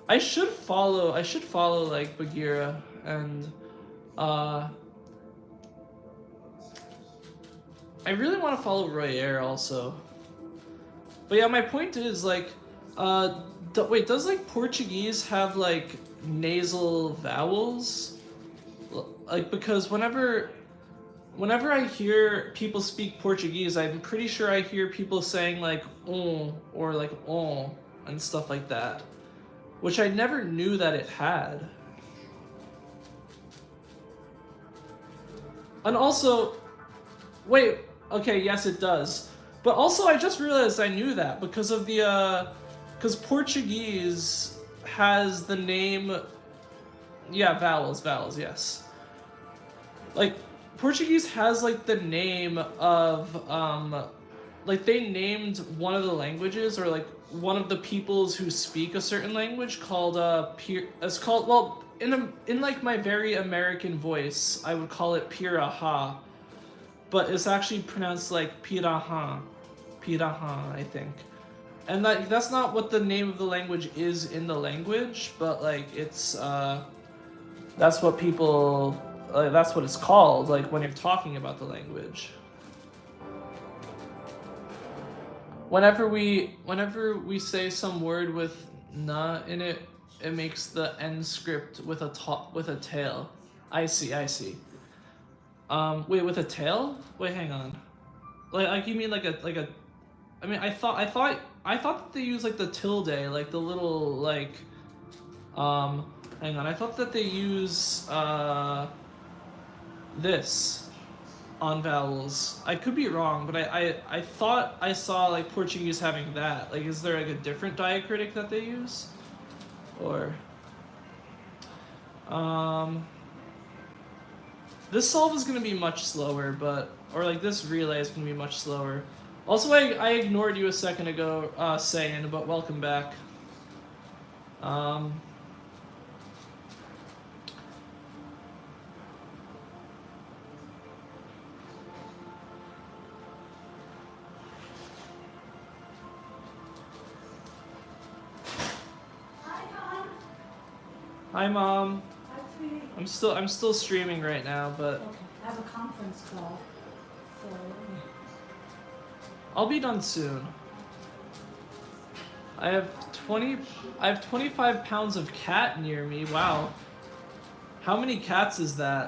I should follow like Bagheera and I really want to follow Royer also. But yeah, my point is like, wait, does like Portuguese have like nasal vowels? Like, because whenever I hear people speak Portuguese, I'm pretty sure I hear people saying like or like and stuff like that, which I never knew that it had. And also, wait, okay, yes it does. But also I just realized I knew that because of the, because Portuguese has the name, yeah, vowels, yes. Like, Portuguese has like the name of, like they named one of the languages, or like one of the peoples who speak a certain language called, it's called, well, in like my very American voice, I would call it Piraha. But it's actually pronounced like Piraha, I think. And that's not what the name of the language is in the language, but like it's that's what people, that's what it's called, like when you're talking about the language. Whenever we say some word with na in it, it makes the end script with a tail. I see. Wait, with a tail? Wait, hang on. Like you mean like a? I mean, I thought that they use like the tilde, like the little like. Hang on. I thought that they use this on vowels. I could be wrong, but I thought I saw like Portuguese having that. Like, is there like a different diacritic that they use, or? This solve is going to be much slower, or like this relay is going to be much slower. Also, I ignored you a second ago, saying, but welcome back. Hi, Mom. I'm still streaming right now, but okay. I have a conference call, so I'll be done soon. I have 25 pounds of cat near me. Wow. How many cats is that?